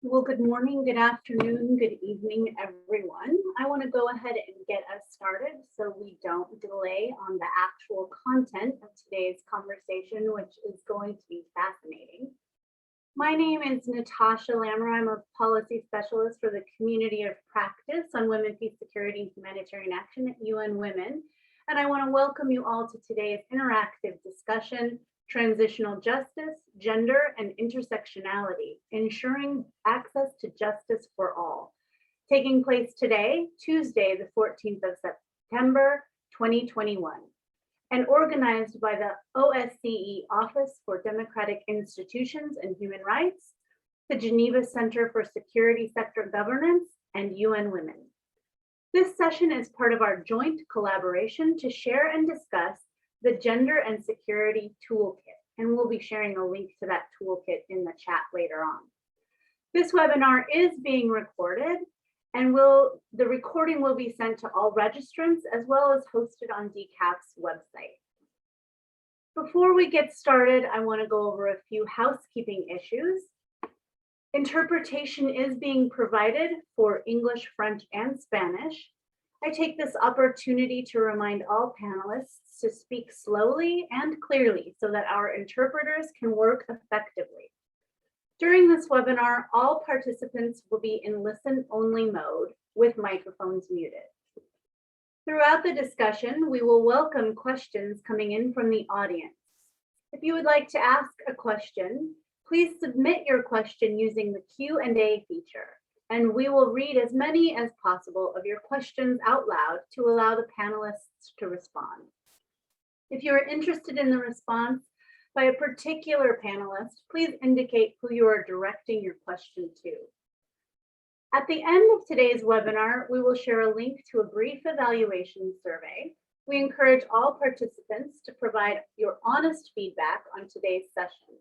Well, good morning, good afternoon, good evening, everyone. I want to go ahead and get us started so we don't delay on the actual content of today's conversation, which is going to be fascinating. My name is Natasha Lammer. I'm a policy specialist for the Community of Practice on Women, Peace, Security, and Humanitarian Action at UN Women. And I want to welcome you all to today's interactive discussion, Transitional Justice, Gender, and Intersectionality, Ensuring Access to Justice for All, taking place today, Tuesday, the 14th of September, 2021, and organized by the OSCE Office for Democratic Institutions and Human Rights, the Geneva Center for Security Sector Governance, and UN Women. This session is part of our joint collaboration to share and discuss the Gender and Security Toolkit, and we'll be sharing a link to that toolkit in the chat later on. This webinar is being recorded, and the recording will be sent to all registrants as well as hosted on DCAP's website. Before we get started, I want to go over a few housekeeping issues. Interpretation is being provided for English, French, and Spanish. I take this opportunity to remind all panelists to speak slowly and clearly so that our interpreters can work effectively. During this webinar, all participants will be in listen-only mode with microphones muted. Throughout the discussion, we will welcome questions coming in from the audience. If you would like to ask a question, please submit your question using the Q&A feature, and we will read as many as possible of your questions out loud to allow the panelists to respond. If you are interested in the response by a particular panelist, please indicate who you are directing your question to. At the end of today's webinar, we will share a link to a brief evaluation survey. We encourage all participants to provide your honest feedback on today's session.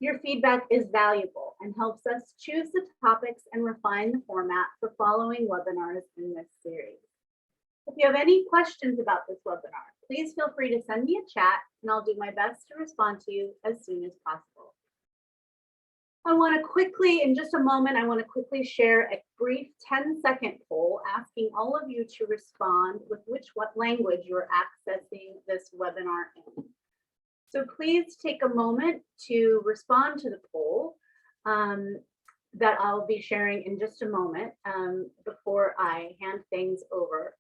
Your feedback is valuable and helps us choose the topics and refine the format for following webinars in this series. If you have any questions about this webinar, please feel free to send me a chat and I'll do my best to respond to you as soon as possible. I want to quickly, in just a moment, I want to quickly share a brief 10-second poll asking all of you to respond with what language you're accessing this webinar in. So please take a moment to respond to the poll that I'll be sharing in just a moment before I hand things over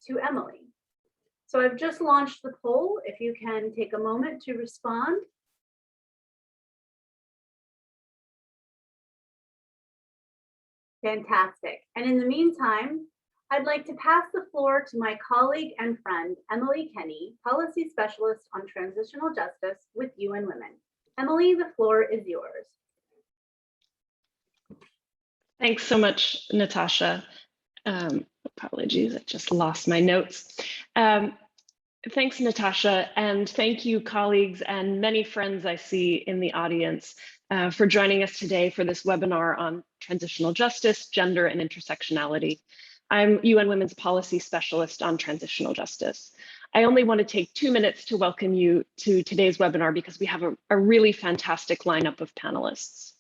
to Emily. So I've just launched the poll. If you can take a moment to respond. Fantastic. And in the meantime, I'd like to pass the floor to my colleague and friend, Emily Kenny, Policy Specialist on Transitional Justice with UN Women. Emily, the floor is yours. Thanks so much, Natasha. Apologies, I just lost my notes. Thanks, Natasha, and thank you, colleagues and many friends I see in the audience for joining us today for this webinar on transitional justice, gender, and intersectionality. I'm UN Women's Policy Specialist on Transitional Justice. I only want to take 2 minutes to welcome you to today's webinar because we have a really fantastic lineup of panelists.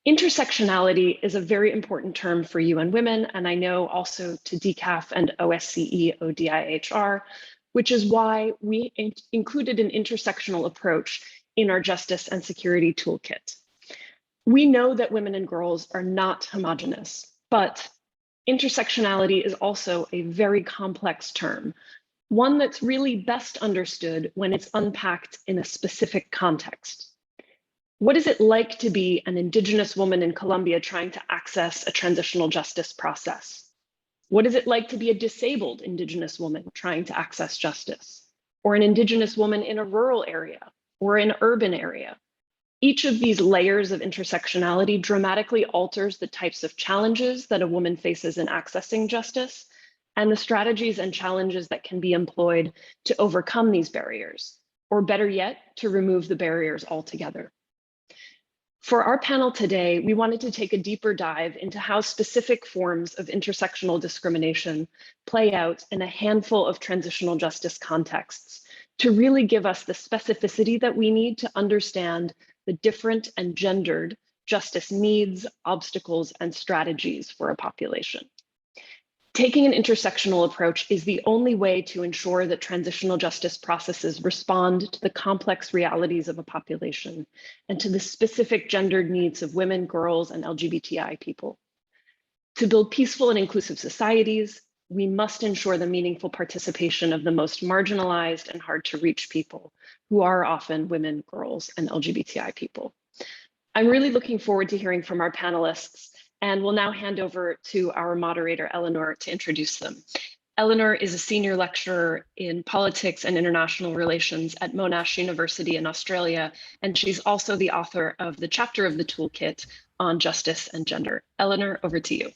Intersectionality is a very important term for UN Women, and I know also to DCAF and OSCE ODIHR, which is why we included an intersectional approach in our Justice and Security Toolkit. We know that women and girls are not homogeneous, but intersectionality is also a very complex term, one that's really best understood when it's unpacked in a specific context. What is it like to be an Indigenous woman in Colombia trying to access a transitional justice process? What is it like to be a disabled Indigenous woman trying to access justice? Or an Indigenous woman in a rural area or an urban area? Each of these layers of intersectionality dramatically alters the types of challenges that a woman faces in accessing justice and the strategies and challenges that can be employed to overcome these barriers, or better yet, to remove the barriers altogether. For our panel today, we wanted to take a deeper dive into how specific forms of intersectional discrimination play out in a handful of transitional justice contexts to really give us the specificity that we need to understand the different and gendered justice needs, obstacles, and strategies for a population. Taking an intersectional approach is the only way to ensure that transitional justice processes respond to the complex realities of a population and to the specific gendered needs of women, girls, and LGBTI people. To build peaceful and inclusive societies, we must ensure the meaningful participation of the most marginalized and hard to reach people, who are often women, girls, and LGBTI people. I'm really looking forward to hearing from our panelists, and will now hand over to our moderator, Eleanor, to introduce them. Eleanor is a senior lecturer in politics and international relations at Monash University in Australia, and she's also the author of the chapter of the toolkit on justice and gender. Eleanor, over to you.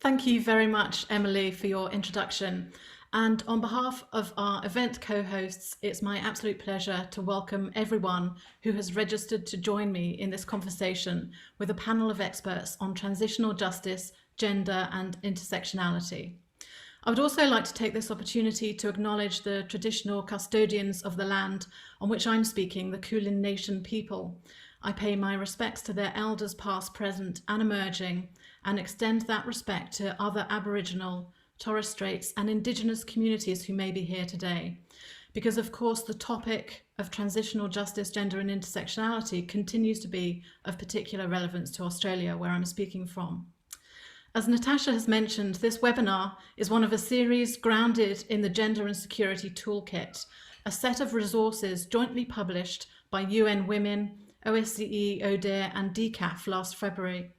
Thank you very much, Emily, for your introduction. And on behalf of our event co-hosts, it's my absolute pleasure to welcome everyone who has registered to join me in this conversation with a panel of experts on transitional justice, gender, and intersectionality. I would also like to take this opportunity to acknowledge the traditional custodians of the land on which I'm speaking, the Kulin Nation people. I pay my respects to their elders past, present, and emerging, and extend that respect to other Aboriginal, Torres Straits, and Indigenous communities who may be here today. Because of course, the topic of transitional justice, gender, and intersectionality continues to be of particular relevance to Australia, where I'm speaking from. As Natasha has mentioned, this webinar is one of a series grounded in the Gender and Security Toolkit, a set of resources jointly published by UN Women, OSCE, ODIHR, and DCAF last February.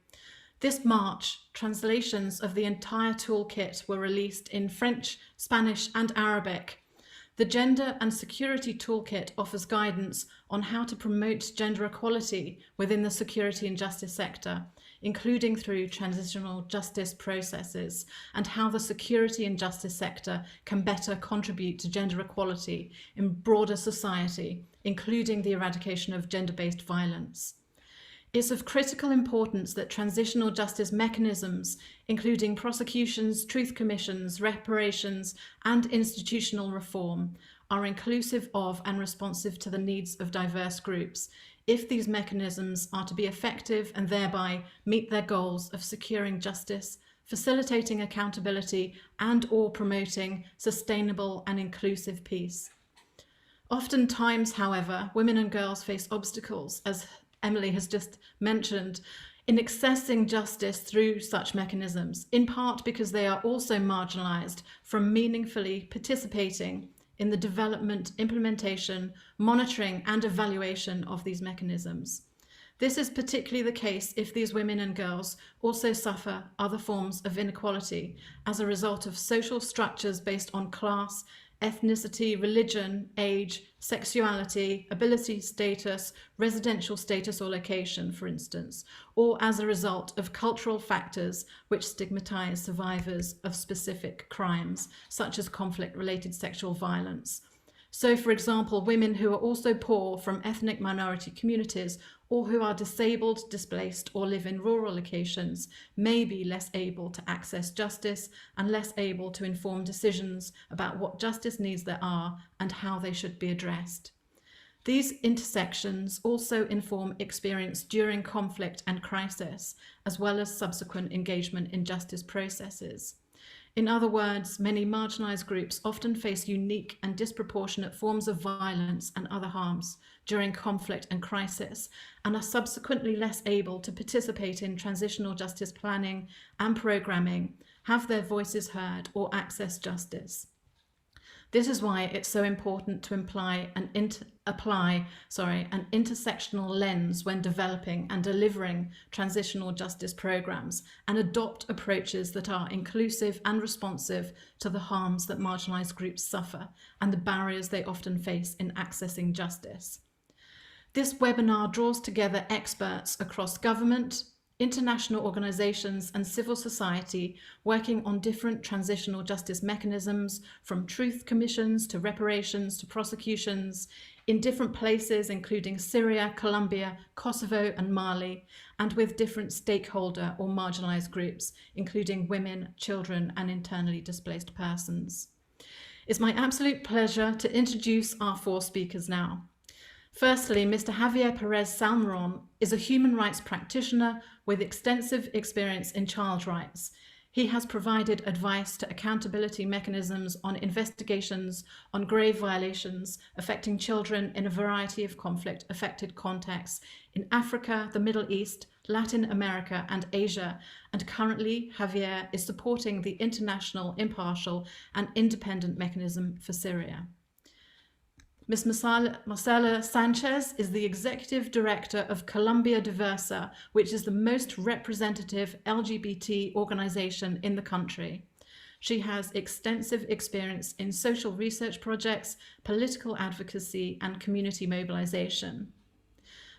This March, translations of the entire toolkit were released in French, Spanish, and Arabic. The Gender and Security Toolkit offers guidance on how to promote gender equality within the security and justice sector, including through transitional justice processes, and how the security and justice sector can better contribute to gender equality in broader society, including the eradication of gender-based violence. It's of critical importance that transitional justice mechanisms, including prosecutions, truth commissions, reparations, and institutional reform, are inclusive of and responsive to the needs of diverse groups, if these mechanisms are to be effective and thereby meet their goals of securing justice, facilitating accountability, and/or promoting sustainable and inclusive peace. Oftentimes, however, women and girls face obstacles, as Emily has just mentioned, in accessing justice through such mechanisms, in part because they are also marginalized from meaningfully participating in the development, implementation, monitoring, and evaluation of these mechanisms. This is particularly the case if these women and girls also suffer other forms of inequality as a result of social structures based on class, ethnicity, religion, age, sexuality, ability status, residential status or location, for instance, or as a result of cultural factors which stigmatize survivors of specific crimes, such as conflict-related sexual violence. So, for example, women who are also poor from ethnic minority communities or who are disabled, displaced, or live in rural locations may be less able to access justice and less able to inform decisions about what justice needs there are and how they should be addressed. These intersections also inform experience during conflict and crisis, as well as subsequent engagement in justice processes. In other words, many marginalized groups often face unique and disproportionate forms of violence and other harms during conflict and crisis, and are subsequently less able to participate in transitional justice planning and programming, have their voices heard, or access justice. This is why it's so important to apply an intersectional lens when developing and delivering transitional justice programs, and adopt approaches that are inclusive and responsive to the harms that marginalized groups suffer and the barriers they often face in accessing justice. This webinar draws together experts across government, international organizations, and civil society working on different transitional justice mechanisms, from truth commissions to reparations to prosecutions, in different places including Syria, Colombia, Kosovo, and Mali, and with different stakeholder or marginalized groups, including women, children, and internally displaced persons. It's my absolute pleasure to introduce our four speakers now. Firstly, Mr. Javier Perez-Salmeron is a human rights practitioner with extensive experience in child rights. He has provided advice to accountability mechanisms on investigations on grave violations affecting children in a variety of conflict-affected contexts in Africa, the Middle East, Latin America, and Asia. And currently, Javier is supporting the international, impartial, and independent mechanism for Syria. Ms. Marcella Sanchez is the Executive Director of Colombia Diversa, which is the most representative LGBT organization in the country. She has extensive experience in social research projects, political advocacy, and community mobilization.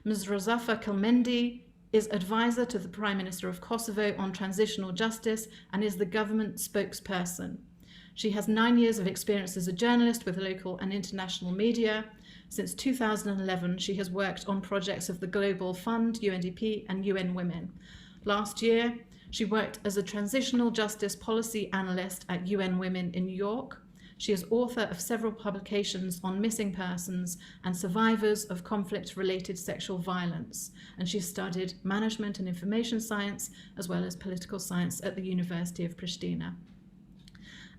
Ms. Rosafa Kilmendi is advisor to the Prime Minister of Kosovo on transitional justice and is the government spokesperson. She has 9 years of experience as a journalist with local and international media. Since 2011, she has worked on projects of the Global Fund, UNDP, and UN Women. Last year, she worked as a transitional justice policy analyst at UN Women in New York. She is author of several publications on missing persons and survivors of conflict-related sexual violence, and she studied management and information science as well as political science at the University of Pristina.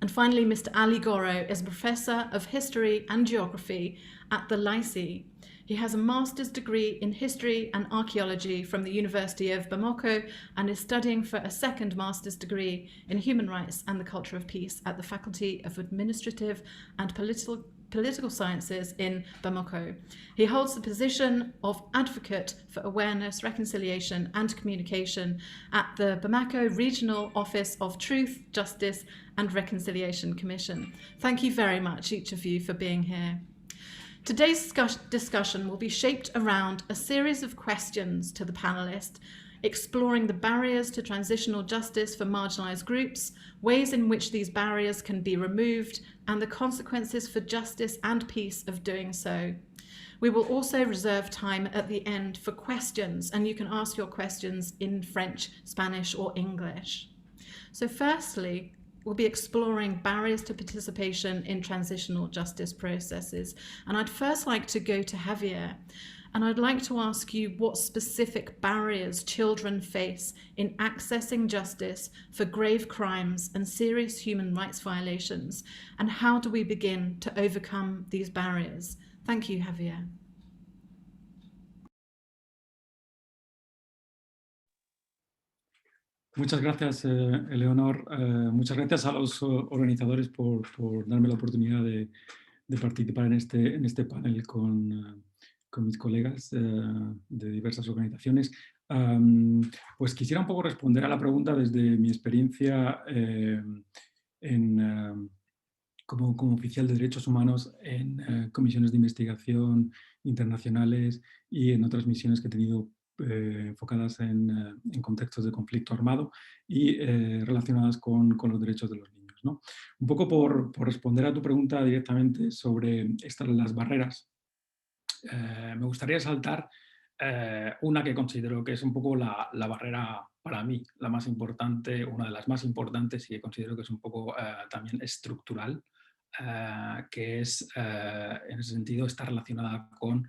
And finally, Mr. Ali Goro is a professor of history and geography at the Lycée. He has a master's degree in history and archaeology from the University of Bamako and is studying for a second master's degree in human rights and the culture of peace at the Faculty of Administrative and Political Sciences in Bamako. He holds the position of Advocate for Awareness, Reconciliation and Communication at the Bamako Regional Office of Truth, Justice and Reconciliation Commission. Thank you very much, each of you, for being here. Today's discussion will be shaped around a series of questions to the panelists, exploring the barriers to transitional justice for marginalized groups, ways in which these barriers can be removed, and the consequences for justice and peace of doing so. We will also reserve time at the end for questions, and you can ask your questions in French, Spanish, or English. So firstly, we'll be exploring barriers to participation in transitional justice processes. And I'd first like to go to Javier, and I'd like to ask you what specific barriers children face in accessing justice for grave crimes and serious human rights violations, and how do we begin to overcome these barriers? Thank you, Javier. Muchas gracias, Eleonor. Muchas gracias a los organizadores por darme la oportunidad de participar en este panel con mis colegas de diversas organizaciones. Pues quisiera un poco responder a la pregunta desde mi experiencia como oficial de derechos humanos en comisiones de investigación internacionales y en otras misiones que he tenido enfocadas en contextos de conflicto armado y relacionadas con los derechos de los niños, ¿no? Un poco por responder a tu pregunta directamente sobre las barreras, me gustaría saltar una que considero que es un poco la barrera para mí, la más importante, una de las más importantes y que considero que es un poco también estructural, que es, en ese sentido, está relacionada con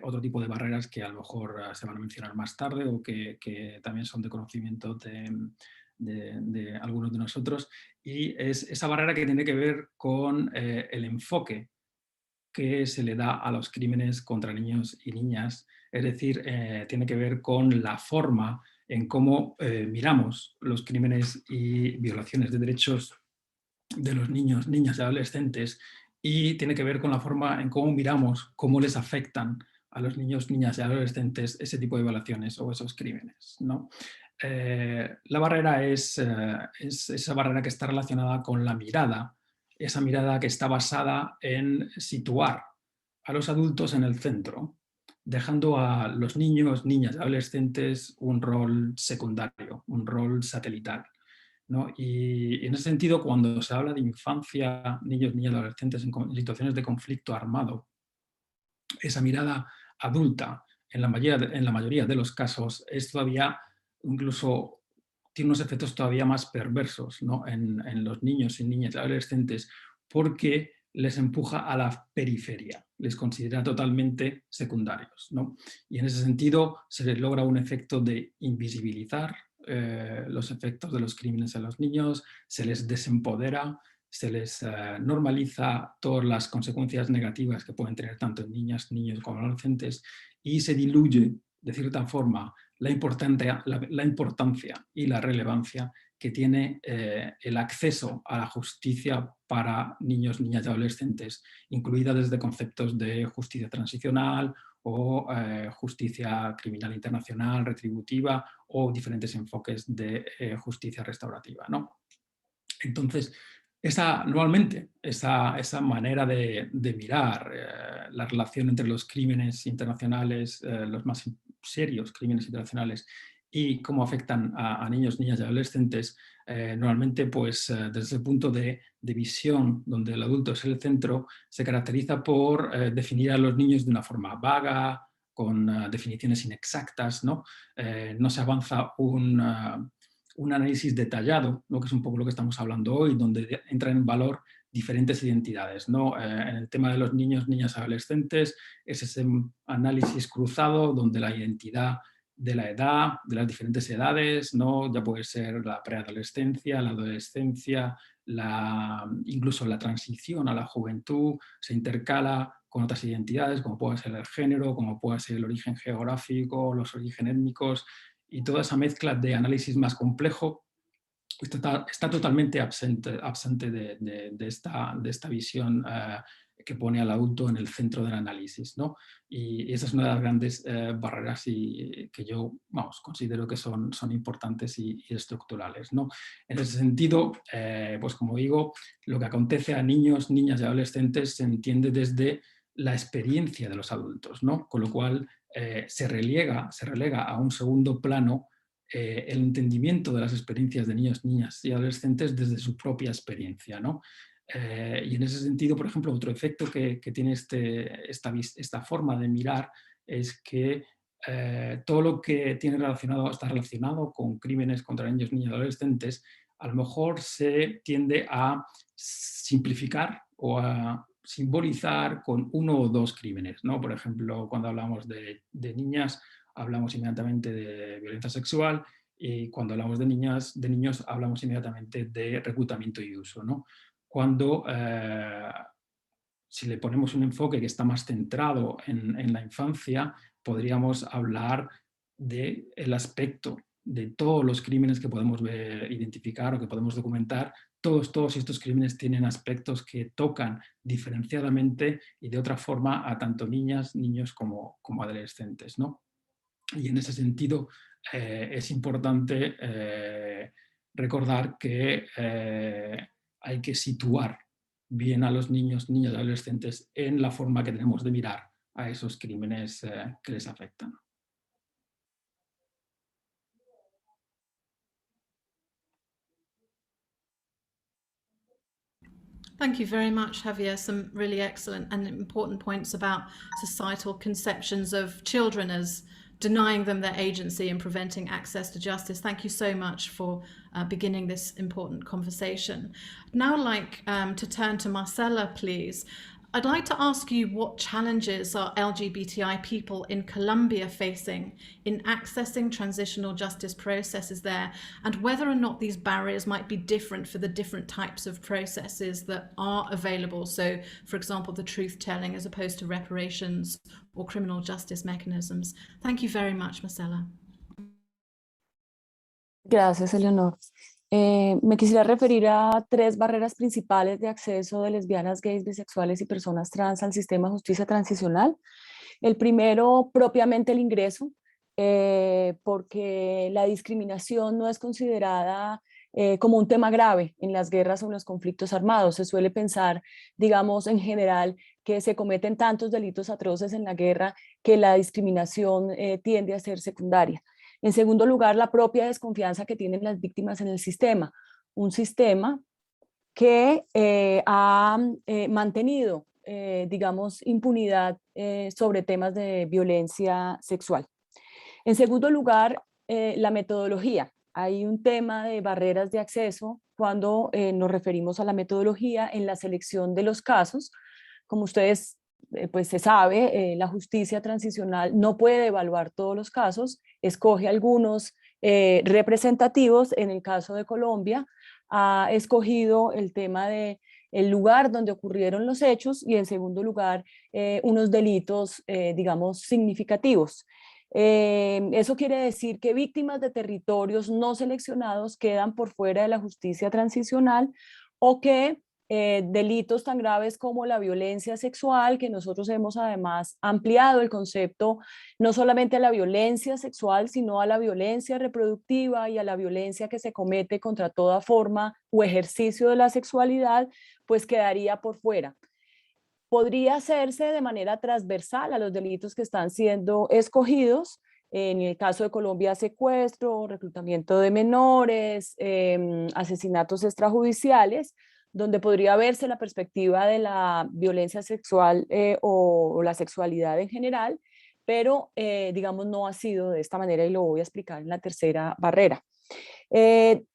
otro tipo de barreras que a lo mejor se van a mencionar más tarde o que también son de conocimiento de algunos de nosotros, y es esa barrera que tiene que ver con el enfoque que se le da a los crímenes contra niños y niñas, es decir, tiene que ver con la forma en cómo miramos los crímenes y violaciones de derechos de los niños, niñas y adolescentes, y tiene que ver con la forma en cómo miramos cómo les afectan a los niños, niñas y adolescentes ese tipo de violaciones o esos crímenes, ¿no? La barrera es esa barrera que está relacionada con la mirada, esa mirada que está basada en situar a los adultos en el centro, dejando a los niños, niñas y adolescentes un rol secundario, un rol satelital, ¿no? Y en ese sentido, cuando se habla de infancia, niños, niñas y adolescentes en situaciones de conflicto armado, esa mirada adulta, en la mayoría de los casos, es todavía, incluso tiene unos efectos todavía más perversos, ¿no? en los niños y niñas y adolescentes, porque les empuja a la periferia, les considera totalmente secundarios, ¿no? Y en ese sentido se les logra un efecto de invisibilizar los efectos de los crímenes en los niños, se les desempodera, se les normaliza todas las consecuencias negativas que pueden tener tanto en niñas, niños como adolescentes, y se diluye de cierta forma la importancia y la relevancia que tiene el acceso a la justicia para niños, niñas y adolescentes, incluida desde conceptos de justicia transicional o justicia criminal internacional, retributiva, o diferentes enfoques de justicia restaurativa, ¿no? Entonces, normalmente esa manera de mirar la relación entre los crímenes internacionales, los más serios crímenes internacionales, y cómo afectan a niños, niñas y adolescentes, normalmente pues, desde el punto de visión, donde el adulto es el centro, se caracteriza por definir a los niños de una forma vaga, con definiciones inexactas, ¿no? No se avanza un análisis detallado, ¿no? Que es un poco lo que estamos hablando hoy, donde entran en valor diferentes identidades, ¿no? En el tema de los niños, niñas, adolescentes, es ese análisis cruzado donde la identidad de la edad, de las diferentes edades, ¿no? Ya puede ser la preadolescencia, la adolescencia, incluso la transición a la juventud, se intercala con otras identidades, como puede ser el género, como puede ser el origen geográfico, los orígenes étnicos, y toda esa mezcla de análisis más complejo está totalmente absente de esta visión que pone al adulto en el centro del análisis, ¿no? Y esa es una de las grandes barreras que yo considero que son importantes y estructurales, ¿no? En ese sentido, pues como digo, lo que acontece a niños, niñas y adolescentes se entiende desde la experiencia de los adultos, ¿no? Con lo cual se relega a un segundo plano el entendimiento de las experiencias de niños, niñas y adolescentes desde su propia experiencia, ¿no? Y en ese sentido, por ejemplo, otro efecto que tiene esta forma de mirar es que todo lo que está relacionado con crímenes contra niños, niñas y adolescentes, a lo mejor se tiende a simplificar o a simbolizar con uno o dos crímenes, ¿no? Por ejemplo, cuando hablamos de niñas, hablamos inmediatamente de violencia sexual, y cuando hablamos de niños, hablamos inmediatamente de reclutamiento y uso, ¿no? Cuando si le ponemos un enfoque que está más centrado en la infancia, podríamos hablar del aspecto de todos los crímenes que podemos identificar o que podemos documentar. Todos estos crímenes tienen aspectos que tocan diferenciadamente y de otra forma a tanto niñas, niños como adolescentes, ¿no? Y en ese sentido es importante recordar que hay que situar bien a los niños, niñas y adolescentes en la forma que tenemos de mirar a esos crímenes que les afectan. Thank you very much, Javier. Some really excellent and important points about societal conceptions of children as denying them their agency and preventing access to justice. Thank you so much for beginning this important conversation. I'd now like to turn to Marcella, please. I'd like to ask you what challenges are LGBTI people in Colombia facing in accessing transitional justice processes there, and whether or not these barriers might be different for the different types of processes that are available. So, for example, the truth-telling as opposed to reparations or criminal justice mechanisms. Thank you very much, Marcella. Gracias, Eleonor. Me quisiera referir a 3 barreras principales de acceso de lesbianas, gays, bisexuales y personas trans al sistema de justicia transicional. El primero, propiamente el ingreso, porque la discriminación no es considerada como un tema grave en las guerras o en los conflictos armados. Se suele pensar, digamos, en general, que se cometen tantos delitos atroces en la guerra que la discriminación tiende a ser secundaria. En segundo lugar, la propia desconfianza que tienen las víctimas en el sistema. Un sistema que ha mantenido, digamos, impunidad sobre temas de violencia sexual. En segundo lugar, la metodología. Hay un tema de barreras de acceso cuando nos referimos a la metodología en la selección de los casos. Como ustedes pues se sabe, la justicia transicional no puede evaluar todos los casos, escoge algunos representativos. En el caso de Colombia, ha escogido el tema de el lugar donde ocurrieron los hechos y en segundo lugar unos delitos, digamos, significativos. Eso quiere decir que víctimas de territorios no seleccionados quedan por fuera de la justicia transicional, o que delitos tan graves como la violencia sexual, que nosotros hemos además ampliado el concepto no solamente a la violencia sexual, sino a la violencia reproductiva y a la violencia que se comete contra toda forma o ejercicio de la sexualidad, pues quedaría por fuera. Podría hacerse de manera transversal a los delitos que están siendo escogidos. En el caso de Colombia, secuestro, reclutamiento de menores, asesinatos extrajudiciales, donde podría verse la perspectiva de la violencia sexual o la sexualidad en general, pero digamos no ha sido de esta manera y lo voy a explicar en la tercera barrera.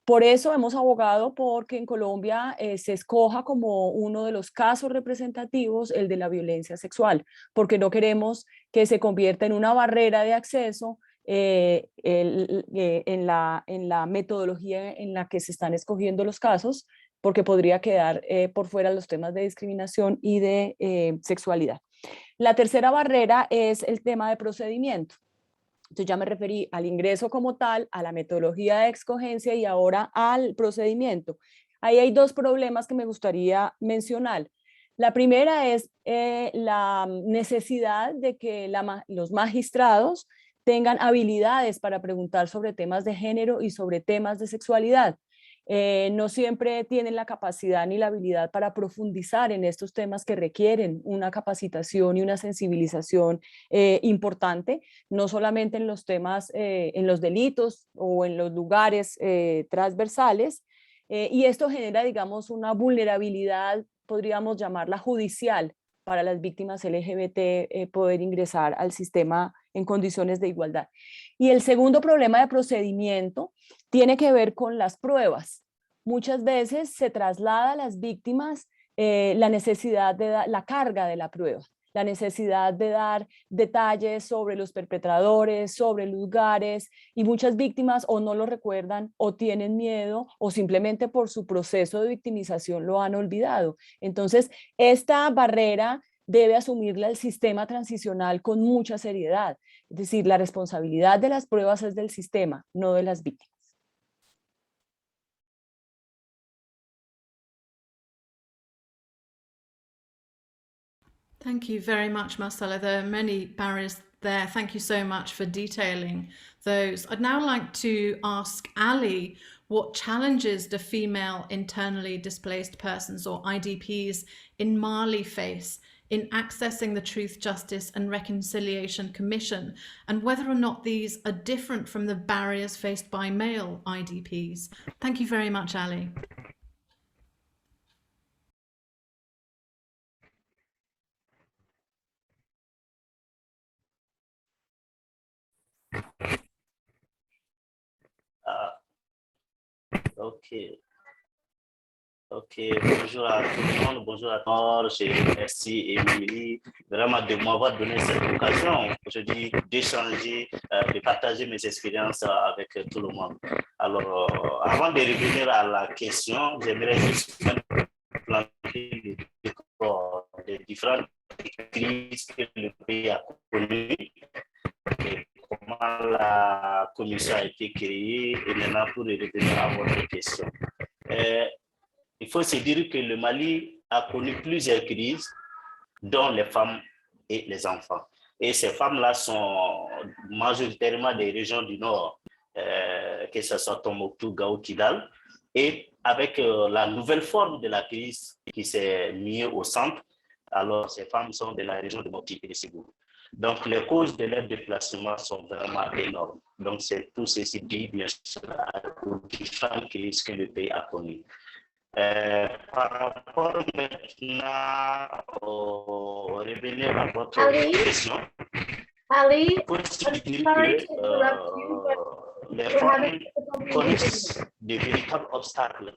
Por eso hemos abogado porque en Colombia se escoja como uno de los casos representativos el de la violencia sexual, porque no queremos que se convierta en una barrera de acceso en la metodología en la que se están escogiendo los casos, porque podría quedar por fuera los temas de discriminación y de sexualidad. La tercera barrera es el tema de procedimiento. Entonces ya me referí al ingreso como tal, a la metodología de escogencia y ahora al procedimiento. Ahí hay dos problemas que me gustaría mencionar. La primera es la necesidad de que los magistrados tengan habilidades para preguntar sobre temas de género y sobre temas de sexualidad. No siempre tienen la capacidad ni la habilidad para profundizar en estos temas que requieren una capacitación y una sensibilización importante, no solamente en los temas, en los delitos o en los lugares transversales, y esto genera, digamos, una vulnerabilidad, podríamos llamarla judicial, para las víctimas LGBT poder ingresar al sistema en condiciones de igualdad. Y el segundo problema de procedimiento tiene que ver con las pruebas. Muchas veces se traslada a las víctimas la necesidad de la carga de la prueba, la necesidad de dar detalles sobre los perpetradores, sobre lugares, y muchas víctimas o no lo recuerdan o tienen miedo o simplemente por su proceso de victimización lo han olvidado. Entonces, esta barrera debe asumirla el sistema transicional con mucha seriedad. Es decir, la responsabilidad de las pruebas es del sistema, no de las víctimas. Thank you very much, Marcella. There are many barriers there. Thank you so much for detailing those. I'd now like to ask Ali, what challenges do female internally displaced persons or IDPs in Mali face in accessing the Truth, Justice and Reconciliation Commission, and whether or not these are different from the barriers faced by male IDPs? Thank you very much, Ali. Ok, bonjour à tout le monde, bonjour à tous, merci Émilie vraiment de m'avoir donné cette occasion aujourd'hui d'échanger, de partager mes expériences avec tout le monde. Alors, avant de revenir à la question, j'aimerais juste planter le décor des différentes crises que le pays a connues et comment la commission a été créée, et maintenant pour revenir à votre question. Il faut se dire que le Mali a connu plusieurs crises, dont les femmes et les enfants. Et ces femmes-là sont majoritairement des régions du Nord, que ce soit Tombouctou, Gao, Kidal. Et avec la nouvelle forme de la crise qui s'est mise au centre, alors ces femmes sont de la région de Mopti et de Ségou. Donc les causes de leur déplacement sont vraiment énormes. Donc c'est tout ceci dit, bien sûr, aux différentes crises que le pays a connues. Par rapport maintenant revenir à votre question, Ali, faut se I'm dire sorry que to interrupt you, but les we're femmes having difficulty hearing connaissent you. de véritables obstacles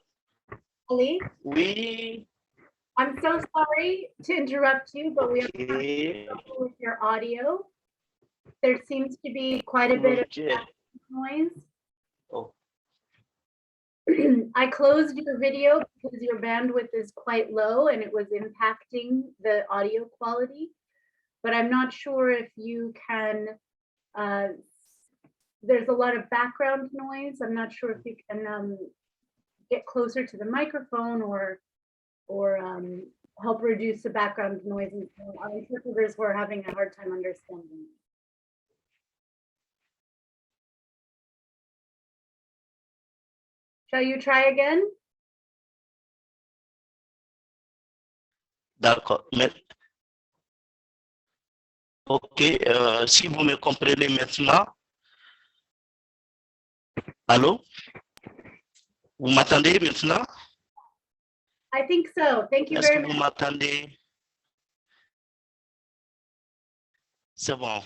Ali, Oui, I'm so sorry to interrupt you, but we are having ok, trouble with your audio. There seems to be quite a bit of ok. noise. Oh, I closed your video because your bandwidth is quite low and it was impacting the audio quality. But I'm not sure if you can, there's a lot of background noise. I'm not sure if you can get closer to the microphone or help reduce the background noise. Our interpreters were having a hard time understanding. Shall you try again? d'accord. Ok, si vous me comprenez maintenant. Allô? Vous m'entendez maintenant? I think so. Thank you Est-ce very que vous much. m'entendez? C'est bon.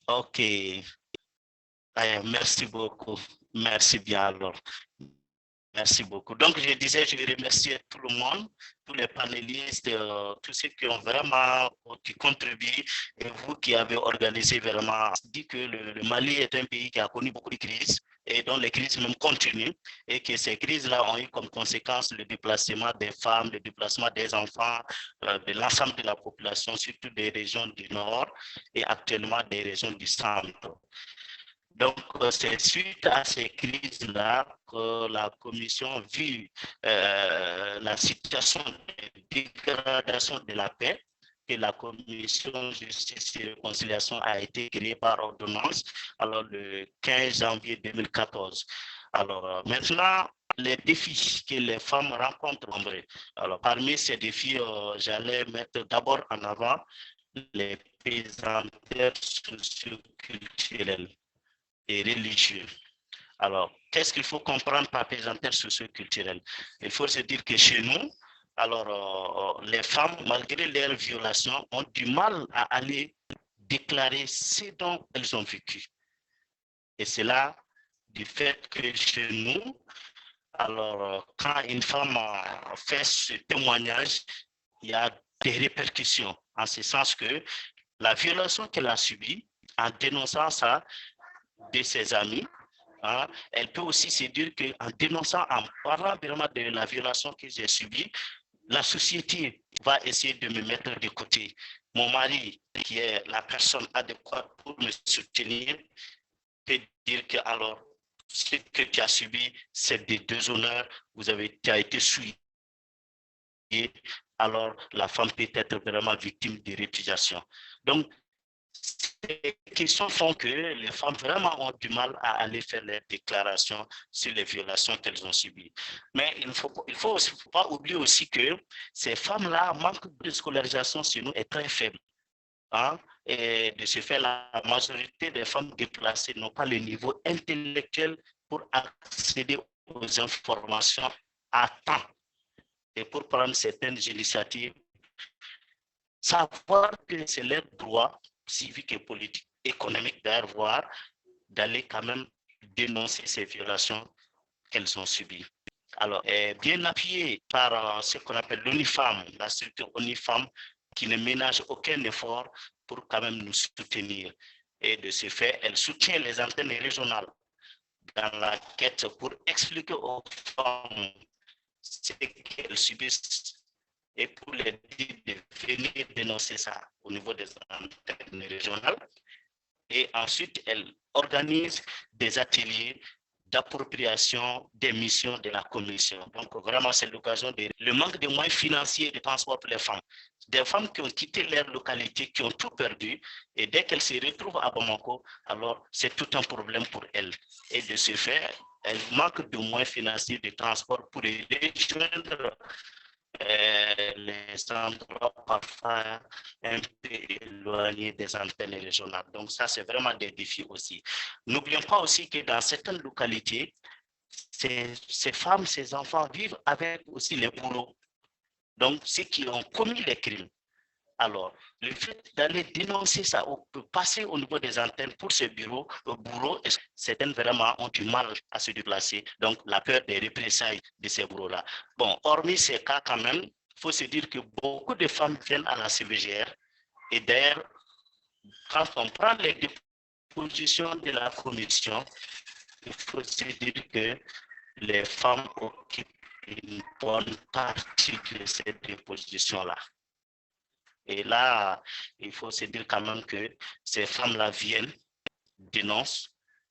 Ok. Merci beaucoup. Merci bien alors. Merci beaucoup. Donc, je disais, je vais remercier tout le monde, tous les panélistes, tous ceux qui ont vraiment qui contribuent et vous qui avez organisé vraiment. Dit que le Mali est un pays qui a connu beaucoup de crises et dont les crises même continuent et que ces crises-là ont eu comme conséquence le déplacement des femmes, le déplacement des enfants, de l'ensemble de la population, surtout des régions du nord et actuellement des régions du centre. Donc, c'est suite à ces crises-là que la Commission, vu la situation de dégradation de la paix, que la Commission Justice et Réconciliation a été créée par ordonnance, alors le 15 janvier 2014. Alors, maintenant, les défis que les femmes rencontrent, alors parmi ces défis, j'allais mettre d'abord en avant les pesanteurs socioculturels et religieux. Alors, qu'est-ce qu'il faut comprendre par pesanteur socio-culturelle? Il faut se dire que chez nous, alors, les femmes, malgré leurs violations, ont du mal à aller déclarer ce dont elles ont vécu. Et c'est là du fait que chez nous, alors, quand une femme fait ce témoignage, il y a des répercussions, en ce sens que la violation qu'elle a subie, en dénonçant ça de ses amis, hein, elle peut aussi se dire qu'en dénonçant, en parlant vraiment de la violation que j'ai subie, la société va essayer de me mettre de côté. Mon mari, qui est la personne adéquate pour me soutenir, peut dire que alors, ce que tu as subi, c'est des déshonneurs, tu as été souillé. Alors, la femme peut être vraiment victime de répudiation. Donc, ces questions font que les femmes vraiment ont du mal à aller faire les déclarations sur les violations qu'elles ont subies. Mais il ne faut pas oublier aussi que ces femmes-là, manque de scolarisation chez nous est très faible. Hein? Et de ce fait, la majorité des femmes déplacées n'ont pas le niveau intellectuel pour accéder aux informations à temps et pour prendre certaines initiatives. Savoir que c'est leur droit civique et politique, économique d'aller quand même dénoncer ces violations qu'elles ont subies. Alors, bien appuyé par ce qu'on appelle l'UNIFEM, la structure UNIFEM, qui ne ménage aucun effort pour quand même nous soutenir. Et de ce fait, elle soutient les antennes régionales dans la quête pour expliquer aux femmes ce qu'elles subissent et pour les dire de venir dénoncer ça au niveau des antennes régionales. Et ensuite, elle organise des ateliers d'appropriation des missions de la commission. Donc, vraiment, c'est l'occasion de... Le manque de moyens financiers et de transport pour les femmes. Des femmes qui ont quitté leur localité, qui ont tout perdu, et dès qu'elles se retrouvent à Bamako, alors c'est tout un problème pour elles. Et de ce fait, elles manquent de moyens financiers de transport pour les rejoindre les endroits parfois un peu éloignés des antennes régionales. Donc ça, c'est vraiment des défis aussi. N'oublions pas aussi que dans certaines localités, ces femmes, ces enfants vivent avec aussi les bourreaux. Donc ceux qui ont commis les crimes. Alors, le fait d'aller dénoncer ça, on peut passer au niveau des antennes pour ce bourreau, certaines vraiment ont du mal à se déplacer, donc la peur des représailles de ces bourreaux-là. Bon, hormis ces cas quand même, il faut se dire que beaucoup de femmes viennent à la CVGR et d'ailleurs, quand on prend les dispositions de la commission, il faut se dire que les femmes occupent une bonne partie de ces dispositions-là. Et là, il faut se dire quand même que ces femmes-là viennent, dénoncent,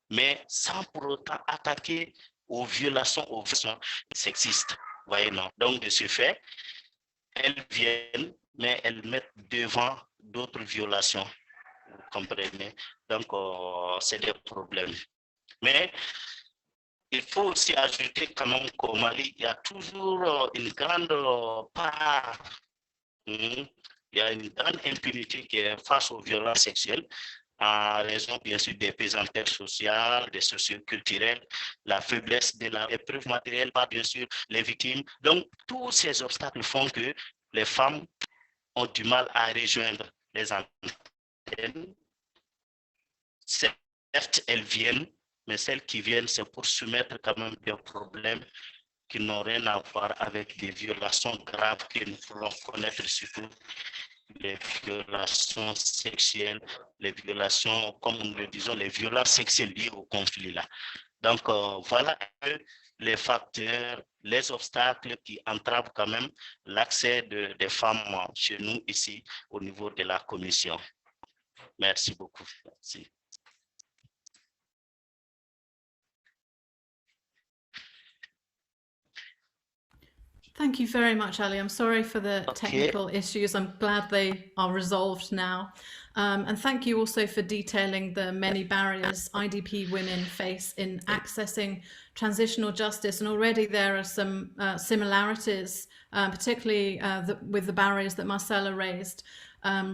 mais sans pour autant attaquer aux violations sexistes. Voyez, non. Donc, de ce fait, elles viennent, mais elles mettent devant d'autres violations. Vous comprenez? Donc, c'est des problèmes. Mais il faut aussi ajouter quand même qu'au Mali, il y a toujours une grande part, il y a une grande impunité qui est face aux violences sexuelles, en raison bien sûr des pesanteurs sociales, des socioculturelles, la faiblesse de la épreuve matérielle par bien sûr les victimes. Donc, tous ces obstacles font que les femmes ont du mal à rejoindre les antennes. Certes, elles viennent, mais celles qui viennent, c'est pour soumettre quand même des problèmes qui n'ont rien à voir avec des violations graves que nous voulons connaître, surtout les violations sexuelles, les violations, comme nous le disons, les violences sexuelles liées au conflit là. Donc, voilà les facteurs, les obstacles qui entravent quand même l'accès des femmes chez nous ici au niveau de la commission. Merci beaucoup. Merci. Thank you very much, Ali. I'm sorry for the technical issues. I'm glad they are resolved now. And thank you also for detailing the many barriers IDP women face in accessing transitional justice. And already there are some similarities, particularly with the barriers that Marcella raised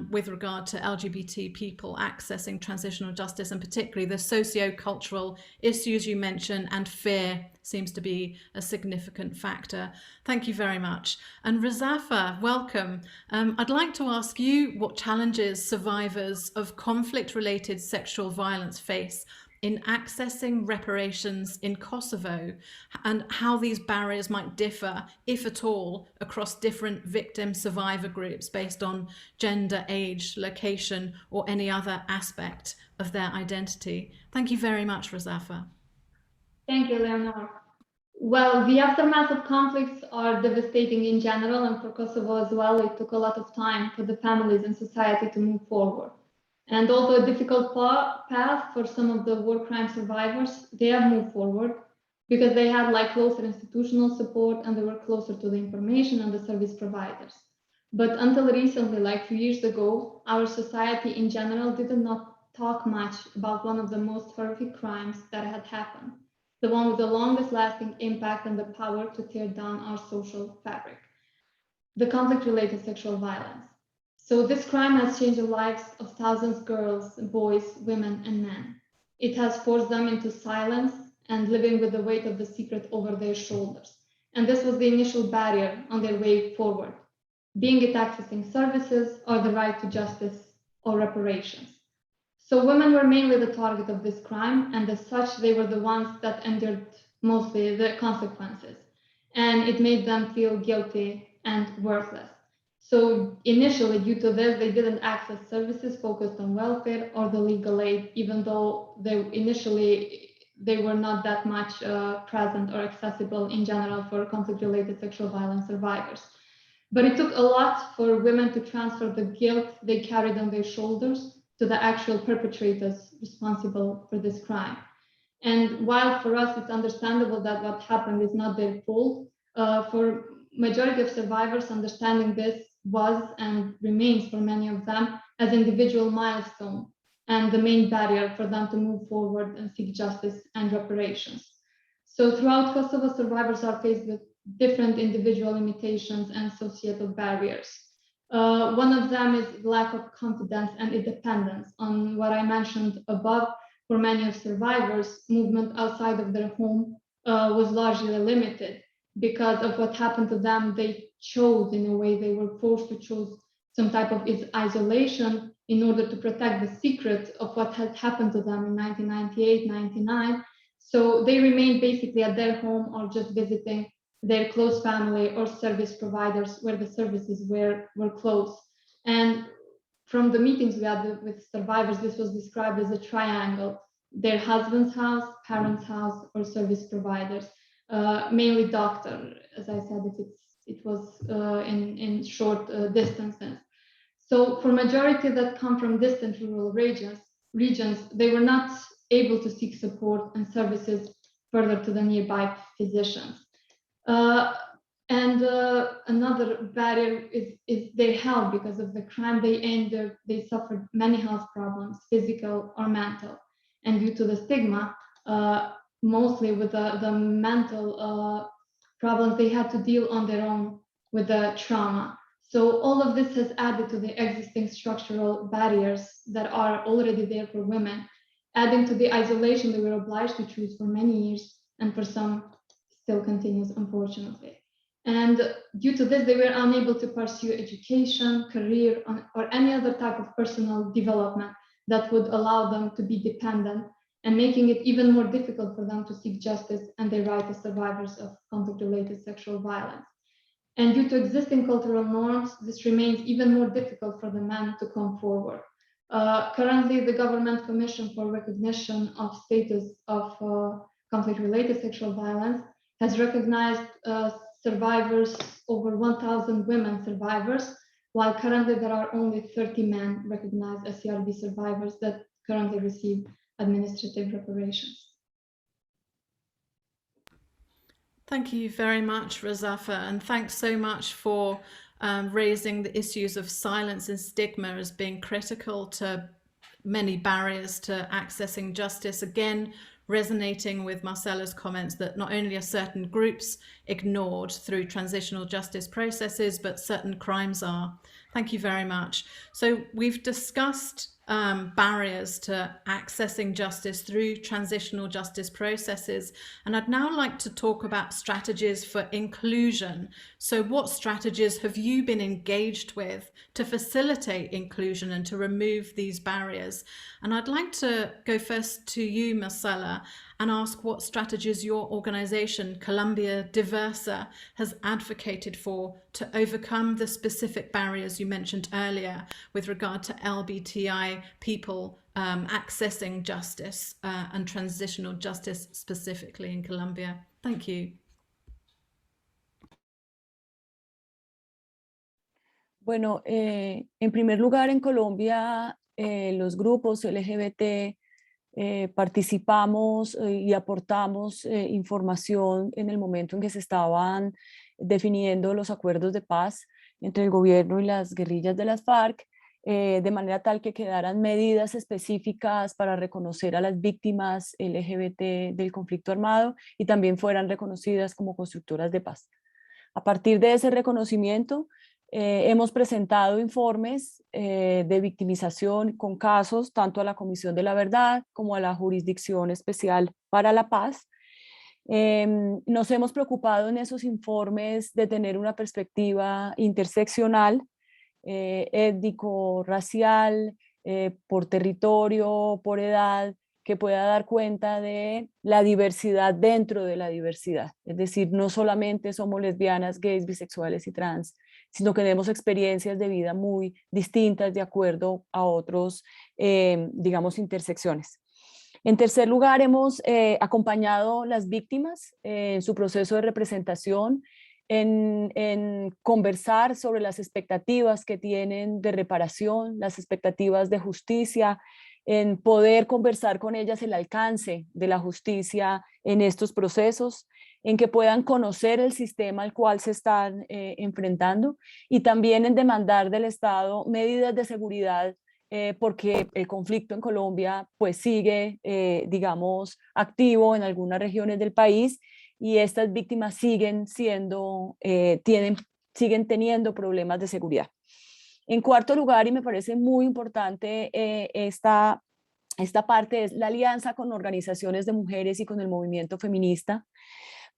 with regard to LGBT people accessing transitional justice, and particularly the socio-cultural issues you mentioned, and fear seems to be a significant factor. Thank you very much. And Razafa, welcome. I'd like to ask you what challenges survivors of conflict-related sexual violence face in accessing reparations in Kosovo, and how these barriers might differ, if at all, across different victim survivor groups based on gender, age, location, or any other aspect of their identity. Thank you very much, Razafa. Thank you, Leonor. Well, the aftermath of conflicts are devastating in general, and for Kosovo as well. It took a lot of time for the families and society to move forward. And although a difficult path for some of the war crime survivors, they have moved forward because they had closer institutional support, and they were closer to the information and the service providers. But until recently, a few years ago, our society in general did not talk much about one of the most horrific crimes that had happened, the one with the longest lasting impact and the power to tear down our social fabric, the conflict-related sexual violence. So this crime has changed the lives of thousands of girls, boys, women, and men. It has forced them into silence and living with the weight of the secret over their shoulders. And this was the initial barrier on their way forward, being it accessing services or the right to justice or reparations. So women were mainly the target of this crime, and as such, they were the ones that endured mostly the consequences. And it made them feel guilty and worthless. So initially, due to this, they didn't access services focused on welfare or the legal aid, even though they were not that much present or accessible in general for conflict-related sexual violence survivors. But it took a lot for women to transfer the guilt they carried on their shoulders to the actual perpetrators responsible for this crime. And while for us, it's understandable that what happened is not their fault, for majority of survivors, understanding this was and remains for many of them as individual milestone and the main barrier for them to move forward and seek justice and reparations. So throughout Kosovo, survivors are faced with different individual limitations and societal barriers. One of them is lack of confidence and independence. On what I mentioned above, for many of survivors, movement outside of their home was largely limited because of what happened to them. They chose, in a way, they were forced to choose some type of isolation in order to protect the secret of what had happened to them in 1998, 99. So they remained basically at their home or just visiting their close family or service providers where the services were close. And from the meetings we had with survivors, this was described as a triangle: their husband's house, parents' house, or service providers, mainly doctor. As I said, it was in short distances. So for majority that come from distant rural regions, they were not able to seek support and services further to the nearby physicians. Another barrier is their health. Because of the crime they endured, they suffered many health problems, physical or mental. And due to the stigma, mostly with the mental problems, they had to deal on their own with the trauma. So all of this has added to the existing structural barriers that are already there for women, adding to the isolation they were obliged to choose for many years, and for some still continues, unfortunately. And due to this, they were unable to pursue education, career, or any other type of personal development that would allow them to be dependent, and making it even more difficult for them to seek justice and their right as survivors of conflict-related sexual violence. And due to existing cultural norms, this remains even more difficult for the men to come forward. Currently, the Government Commission for Recognition of Status of Conflict-Related Sexual Violence has recognized survivors, over 1,000 women survivors, while currently there are only 30 men recognized as CRV survivors that currently receive administrative reparations. Thank you very much, Razafa, and thanks so much for raising the issues of silence and stigma as being critical to many barriers to accessing justice. Again, resonating with Marcella's comments that not only are certain groups ignored through transitional justice processes, but certain crimes are. Thank you very much. So we've discussed barriers to accessing justice through transitional justice processes, and I'd now like to talk about strategies for inclusion. So what strategies have you been engaged with to facilitate inclusion and to remove these barriers? And I'd like to go first to you, Marcella, and ask what strategies your organization, Colombia Diversa, has advocated for to overcome the specific barriers you mentioned earlier with regard to LGBTI people accessing justice and transitional justice specifically in Colombia. Thank you. Bueno, en primer lugar, en Colombia, los grupos LGBT participamos y aportamos información en el momento en que se estaban definiendo los acuerdos de paz entre el gobierno y las guerrillas de las FARC, de manera tal que quedaran medidas específicas para reconocer a las víctimas LGBT del conflicto armado y también fueran reconocidas como constructoras de paz. A partir de ese reconocimiento, hemos presentado informes de victimización con casos tanto a la Comisión de la Verdad como a la Jurisdicción Especial para la Paz. Nos hemos preocupado en esos informes de tener una perspectiva interseccional, étnico, racial, por territorio, por edad, que pueda dar cuenta de la diversidad dentro de la diversidad. Es decir, no solamente somos lesbianas, gays, bisexuales y trans, sino que tenemos experiencias de vida muy distintas de acuerdo a otros, digamos, intersecciones. En tercer lugar, hemos acompañado a las víctimas en su proceso de representación, en conversar sobre las expectativas que tienen de reparación, las expectativas de justicia, en poder conversar con ellas el alcance de la justicia en estos procesos, en que puedan conocer el sistema al cual se están enfrentando y también en demandar del Estado medidas de seguridad porque el conflicto en Colombia pues sigue, digamos, activo en algunas regiones del país y estas víctimas siguen teniendo problemas de seguridad. En cuarto lugar, y me parece muy importante esta parte, es la alianza con organizaciones de mujeres y con el movimiento feminista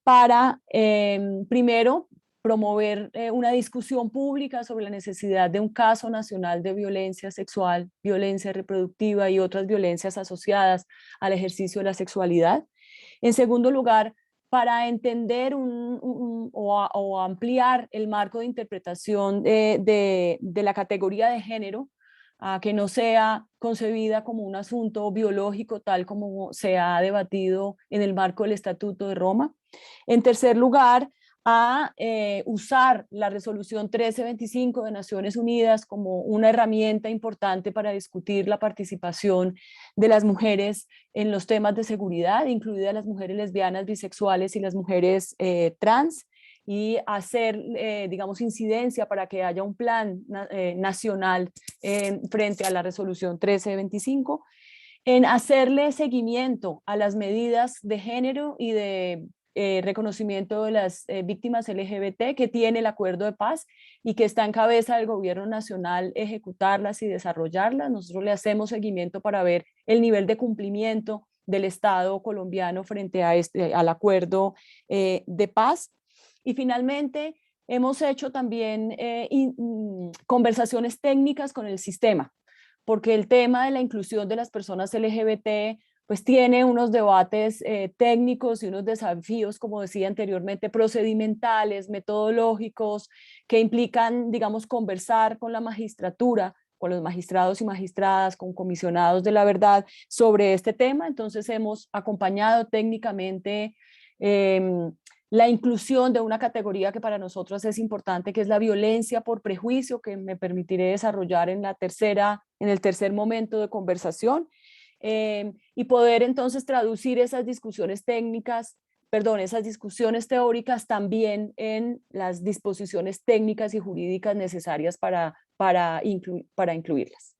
para, primero, promover una discusión pública sobre la necesidad de un caso nacional de violencia sexual, violencia reproductiva y otras violencias asociadas al ejercicio de la sexualidad. En segundo lugar, para entender o ampliar el marco de interpretación de la categoría de género, a que no sea concebida como un asunto biológico tal como se ha debatido en el marco del Estatuto de Roma. En tercer lugar, a usar la resolución 1325 de Naciones Unidas como una herramienta importante para discutir la participación de las mujeres en los temas de seguridad, incluidas las mujeres lesbianas, bisexuales y las mujeres trans, y hacer, digamos, incidencia para que haya un plan nacional frente a la resolución 1325, en hacerle seguimiento a las medidas de género y de reconocimiento de las víctimas LGBT que tiene el acuerdo de paz y que está en cabeza del gobierno nacional ejecutarlas y desarrollarlas. Nosotros le hacemos seguimiento para ver el nivel de cumplimiento del Estado colombiano frente a al acuerdo de paz. Y finalmente, hemos hecho también conversaciones técnicas con el sistema, porque el tema de la inclusión de las personas LGBT pues tiene unos debates técnicos y unos desafíos, como decía anteriormente, procedimentales, metodológicos, que implican, digamos, conversar con la magistratura, con los magistrados y magistradas, con comisionados de la verdad sobre este tema. Entonces hemos acompañado técnicamente la inclusión de una categoría que para nosotros es importante, que es la violencia por prejuicio, que me permitiré desarrollar en el tercer momento de conversación, y poder entonces traducir esas discusiones técnicas, esas discusiones teóricas también en las disposiciones técnicas y jurídicas necesarias para incluirlas.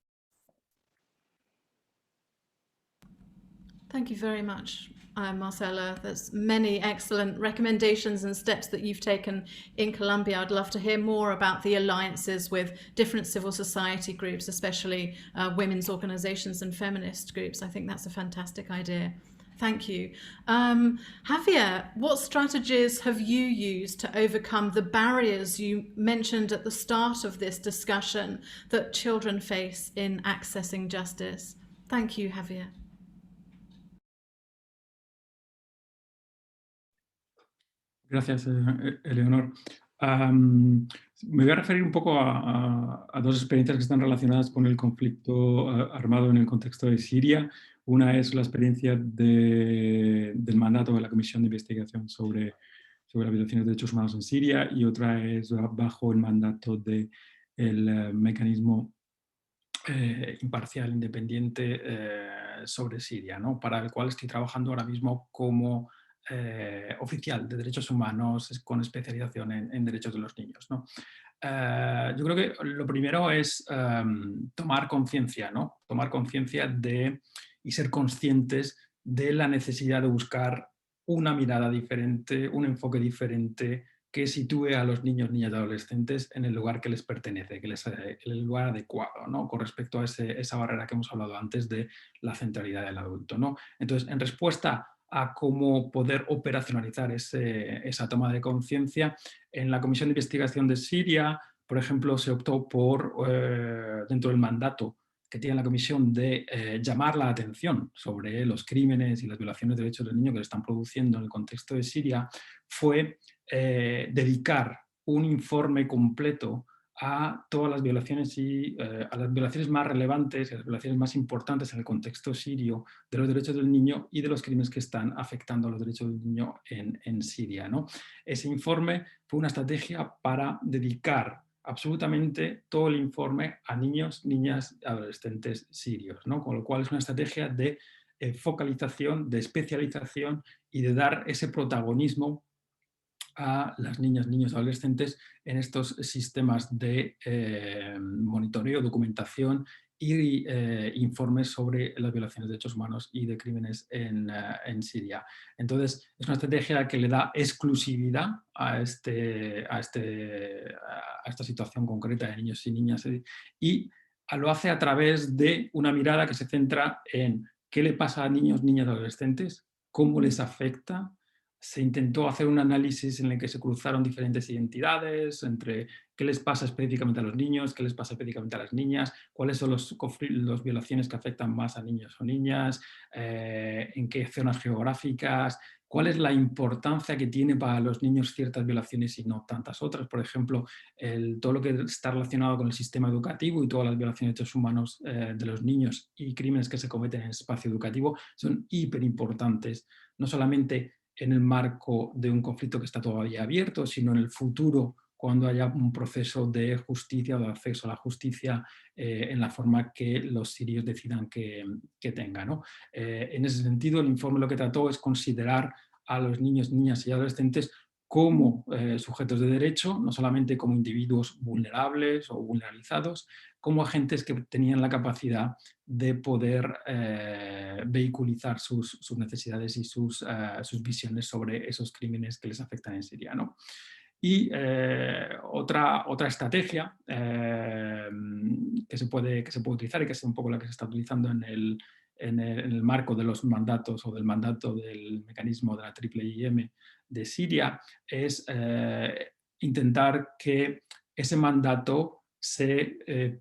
Thank you very much, Marcella. There's many excellent recommendations and steps that you've taken in Colombia. I'd love to hear more about the alliances with different civil society groups, especially women's organizations and feminist groups. I think that's a fantastic idea. Thank you. Javier, what strategies have you used to overcome the barriers you mentioned at the start of this discussion that children face in accessing justice? Thank you, Javier. Gracias, Eleonor. Me voy a referir un poco a dos experiencias que están relacionadas con el conflicto armado en el contexto de Siria. Una es la experiencia del mandato de la Comisión de Investigación sobre las violaciones de derechos humanos en Siria, y otra es bajo el mandato del mecanismo imparcial, independiente sobre Siria, ¿no? Para el cual estoy trabajando ahora mismo como oficial de derechos humanos con especialización en derechos de los niños, ¿no? Yo creo que lo primero es tomar conciencia, ¿no? Tomar conciencia y ser conscientes de la necesidad de buscar una mirada diferente, un enfoque diferente que sitúe a los niños, niñas y adolescentes en el lugar que les pertenece, el lugar adecuado, ¿no? Con respecto a esa barrera que hemos hablado antes de la centralidad del adulto, ¿no? Entonces, en respuesta a cómo poder operacionalizar esa toma de conciencia, en la Comisión de Investigación de Siria, por ejemplo, se optó por, dentro del mandato que tiene la Comisión, de llamar la atención sobre los crímenes y las violaciones de derechos del niño que se están produciendo en el contexto de Siria, fue dedicar un informe completo a todas las violaciones a las violaciones más relevantes y a las violaciones más importantes en el contexto sirio de los derechos del niño y de los crímenes que están afectando a los derechos del niño en Siria, ¿no? Ese informe fue una estrategia para dedicar absolutamente todo el informe a niños, niñas y adolescentes sirios, ¿no? Con lo cual es una estrategia de focalización, de especialización y de dar ese protagonismo a las niñas, niños y adolescentes en estos sistemas de monitoreo, documentación y informes sobre las violaciones de derechos humanos y de crímenes en Siria. Entonces, es una estrategia que le da exclusividad a esta situación concreta de niños y niñas, y lo hace a través de una mirada que se centra en qué le pasa a niños, niñas y adolescentes, cómo les afecta, se intentó hacer un análisis en el que se cruzaron diferentes identidades entre qué les pasa específicamente a los niños, qué les pasa específicamente a las niñas, cuáles son las violaciones que afectan más a niños o niñas, en qué zonas geográficas, cuál es la importancia que tiene para los niños ciertas violaciones y no tantas otras. Por ejemplo, todo lo que está relacionado con el sistema educativo y todas las violaciones de derechos humanos de los niños y crímenes que se cometen en el espacio educativo son hiper importantes, no solamente en el marco de un conflicto que está todavía abierto, sino en el futuro, cuando haya un proceso de justicia o de acceso a la justicia en la forma que los sirios decidan que tengan, ¿no? En ese sentido, el informe lo que trató es considerar a los niños, niñas y adolescentes como sujetos de derecho, no solamente como individuos vulnerables o vulnerabilizados, como agentes que tenían la capacidad de poder vehiculizar sus necesidades y sus visiones sobre esos crímenes que les afectan en Siria, ¿no? Y otra estrategia que se puede utilizar y que es un poco la que se está utilizando en el marco de los mandatos o del mandato del mecanismo de la IIIM de Siria es intentar que ese mandato se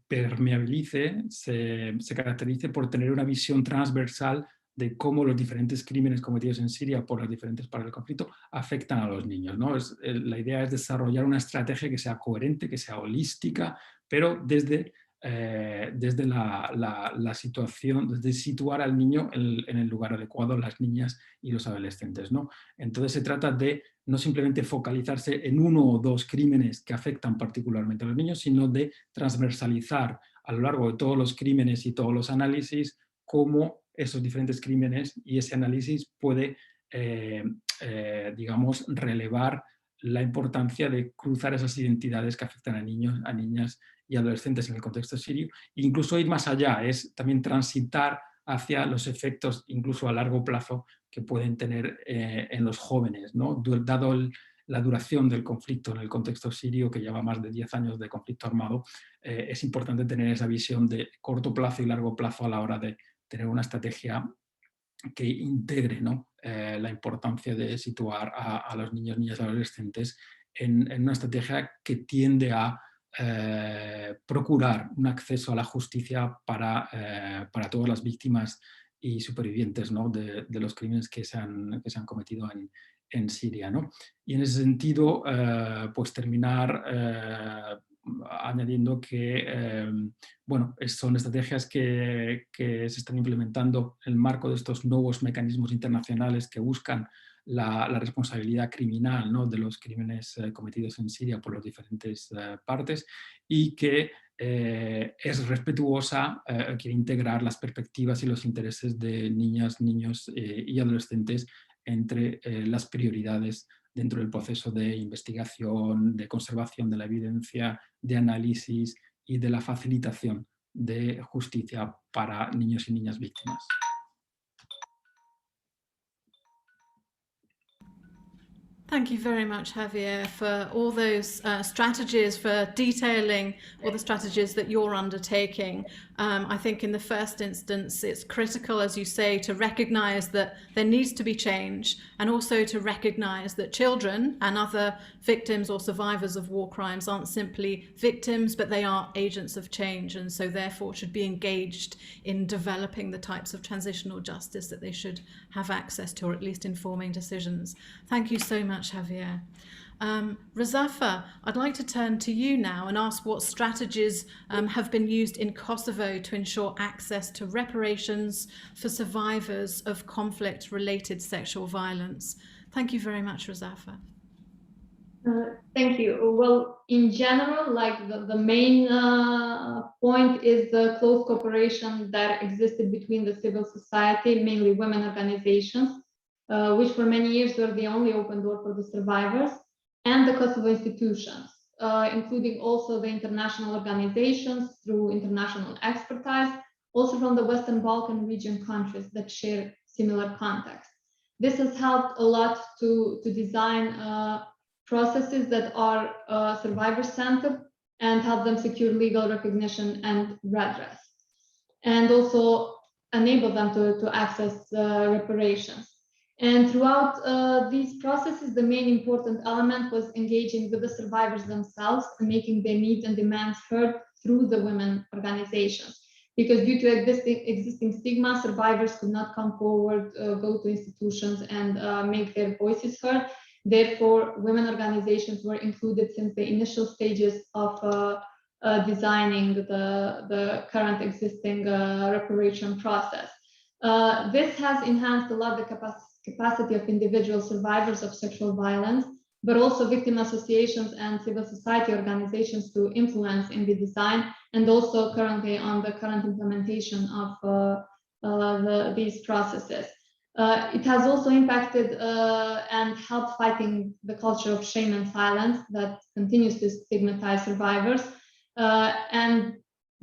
permeabilice, se caracterice por tener una visión transversal de cómo los diferentes crímenes cometidos en Siria por las diferentes partes del conflicto afectan a los niños, ¿no? La idea es desarrollar una estrategia que sea coherente, que sea holística, pero desde la situación, desde situar al niño en el lugar adecuado, las niñas y los adolescentes, ¿no? Entonces se trata de no simplemente focalizarse en uno o dos crímenes que afectan particularmente a los niños, sino de transversalizar a lo largo de todos los crímenes y todos los análisis cómo esos diferentes crímenes y ese análisis puede, digamos, relevar la importancia de cruzar esas identidades que afectan a niños, a niñas y adolescentes en el contexto sirio, e incluso ir más allá, es también transitar hacia los efectos, incluso a largo plazo, que pueden tener en los jóvenes, ¿no? Dado la duración del conflicto en el contexto sirio, que lleva más de 10 años de conflicto armado, es importante tener esa visión de corto plazo y largo plazo a la hora de tener una estrategia que integre, ¿no? La importancia de situar a los niños, niñas y adolescentes en una estrategia que tiende a procurar un acceso a la justicia para todas las víctimas y supervivientes, ¿no? de los crímenes que se han cometido en Siria, ¿no? Y en ese sentido, pues terminar añadiendo que bueno, son estrategias que se están implementando en el marco de estos nuevos mecanismos internacionales que buscan la responsabilidad criminal, ¿no? de los crímenes cometidos en Siria por las diferentes partes, y que es respetuosa, quiere integrar las perspectivas y los intereses de niñas, niños y adolescentes entre las prioridades dentro del proceso de investigación, de conservación de la evidencia, de análisis y de la facilitación de justicia para niños y niñas víctimas. Thank you very much, Javier, for all those strategies, for detailing all the strategies that you're undertaking. I think in the first instance, it's critical, as you say, to recognize that there needs to be change, and also to recognize that children and other victims or survivors of war crimes aren't simply victims, but they are agents of change, and so therefore should be engaged in developing the types of transitional justice that they should have access to, or at least informing decisions. Thank you so much, Javier. Razafa, I'd like to turn to you now and ask what strategies have been used in Kosovo to ensure access to reparations for survivors of conflict-related sexual violence. Thank you very much, Razafa. Thank you. Well, in general, like the main point is the close cooperation that existed between the civil society, mainly women organizations, which for many years were the only open door for the survivors, and the Kosovo institutions, including also the international organizations through international expertise, also from the Western Balkan region countries that share similar context. This has helped a lot to design processes that are survivor-centered and help them secure legal recognition and redress, and also enable them to access reparations. And throughout these processes, the main important element was engaging with the survivors themselves and making their needs and demands heard through the women organizations. Because due to existing stigma, survivors could not come forward, go to institutions and make their voices heard. Therefore, women organizations were included since the initial stages of designing the current existing reparation process. This has enhanced a lot the capacity of individual survivors of sexual violence, but also victim associations and civil society organizations to influence in the design, and also currently on the current implementation of these processes. It has also impacted and helped fighting the culture of shame and silence that continues to stigmatize survivors. And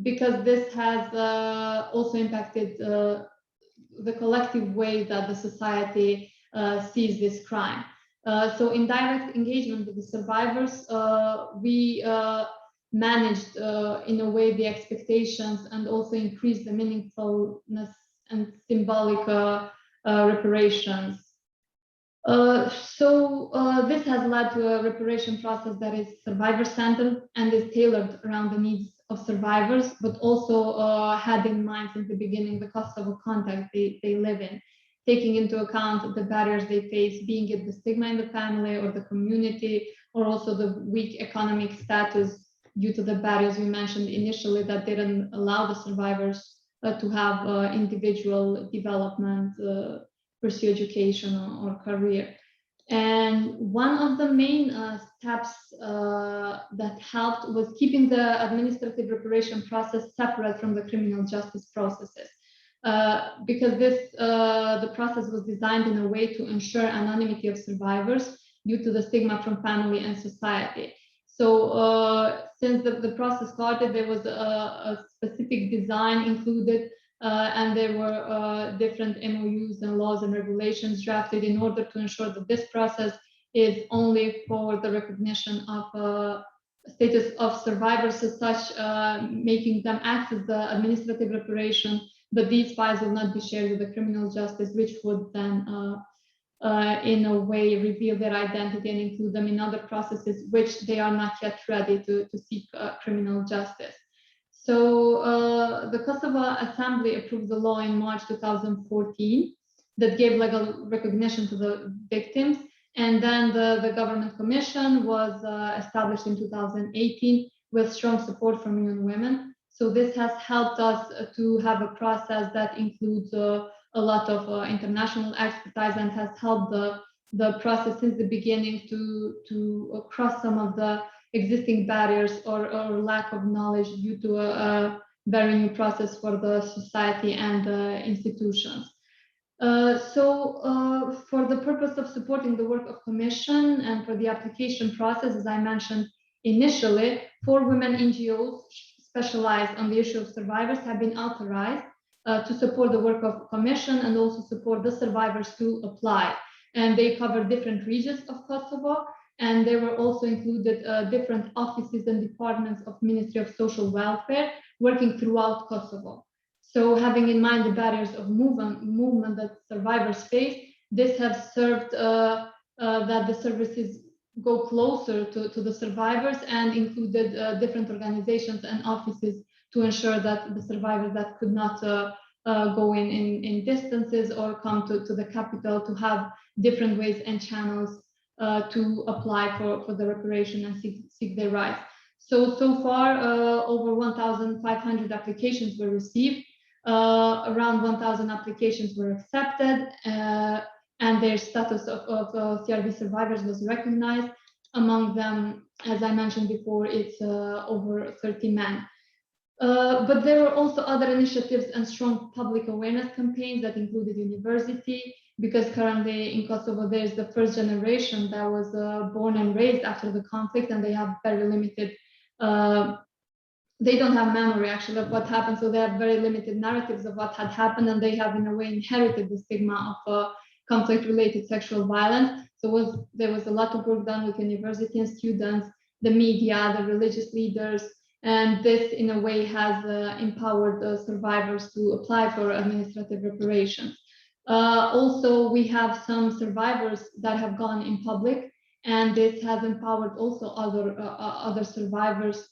because this has also impacted the collective way that the society sees this crime. So in direct engagement with the survivors, we managed in a way the expectations and also increased the meaningfulness and symbolic reparations. This has led to a reparation process that is survivor-centered and is tailored around the needs of survivors, but also had in mind since the beginning the Kosovo context they live in, taking into account the barriers they face, being it the stigma in the family or the community, or also the weak economic status due to the barriers we mentioned initially that didn't allow the survivors to have individual development, pursue education or career. And one of the main steps that helped was keeping the administrative reparation process separate from the criminal justice processes. Because the process was designed in a way to ensure anonymity of survivors due to the stigma from family and society. So since the process started, there was a specific design included, and there were different MOUs and laws and regulations drafted in order to ensure that this process is only for the recognition of status of survivors as such, making them access the administrative reparation, but these files will not be shared with the criminal justice, which would then in a way reveal their identity and include them in other processes which they are not yet ready to seek criminal justice. So the Kosovo Assembly approved the law in March 2014 that gave legal recognition to the victims, and then the Government Commission was established in 2018 with strong support from UN Women. So this has helped us to have a process that includes a lot of international expertise and has helped the process since the beginning to cross some of the existing barriers or lack of knowledge due to a very new process for the society and institutions. For the purpose of supporting the work of Commission and for the application process, as I mentioned initially, 4 women NGOs specialized on the issue of survivors have been authorized to support the work of Commission and also support the survivors to apply. And they cover different regions of Kosovo, and they were also included different offices and departments of Ministry of Social Welfare working throughout Kosovo. So having in mind the barriers of movement that survivors face, this has served that the services go closer to the survivors and included different organizations and offices to ensure that the survivors that could not go in distances or come to the capital to have different ways and channels to apply for the reparation and seek their rights. So far, over 1,500 applications were received. Around 1,000 applications were accepted, and their status of CRV survivors was recognized. Among them, as I mentioned before, it's over 30 men. But there were also other initiatives and strong public awareness campaigns that included university, because currently in Kosovo, there's the first generation that was born and raised after the conflict, and they have very limited, they don't have memory actually of what happened, so they have very limited narratives of what had happened, and they have in a way inherited the stigma of conflict-related sexual violence. So there was a lot of work done with university and students, the media, the religious leaders, and this in a way has empowered the survivors to apply for administrative reparations. Also, we have some survivors that have gone in public, and this has empowered also other survivors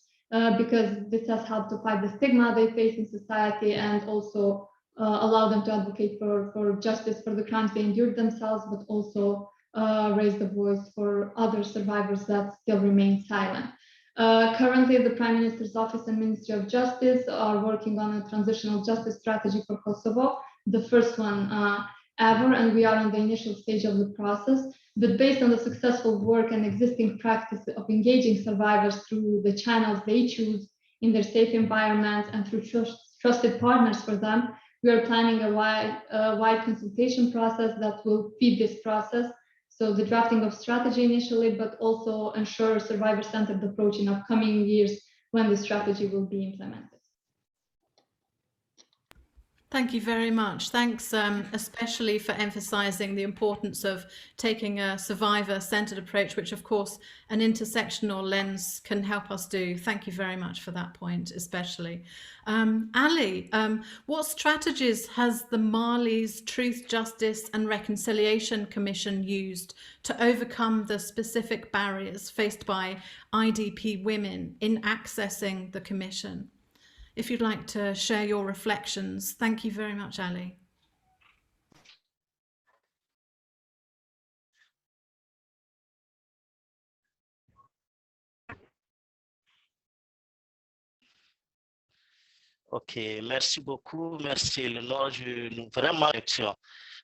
because this has helped to fight the stigma they face in society and also allow them to advocate for justice for the crimes they endured themselves, but also raise the voice for other survivors that still remain silent. Currently, the Prime Minister's Office and Ministry of Justice are working on a transitional justice strategy for Kosovo, the first one ever, and we are in the initial stage of the process. But based on the successful work and existing practice of engaging survivors through the channels they choose in their safe environments and through trusted partners for them, we are planning a wide consultation process that will feed this process. So the drafting of strategy initially, but also ensure survivor-centered approach in upcoming years when the strategy will be implemented. Thank you very much. Thanks especially for emphasizing the importance of taking a survivor-centered approach, which of course an intersectional lens can help us do. Thank you very much for that point, especially. Ali, what strategies has the Mali's Truth, Justice and Reconciliation Commission used to overcome the specific barriers faced by IDP women in accessing the Commission? If you'd like to share your reflections. Thank you very much, Ali. Ok, merci beaucoup, merci Eleanor. Vraiment,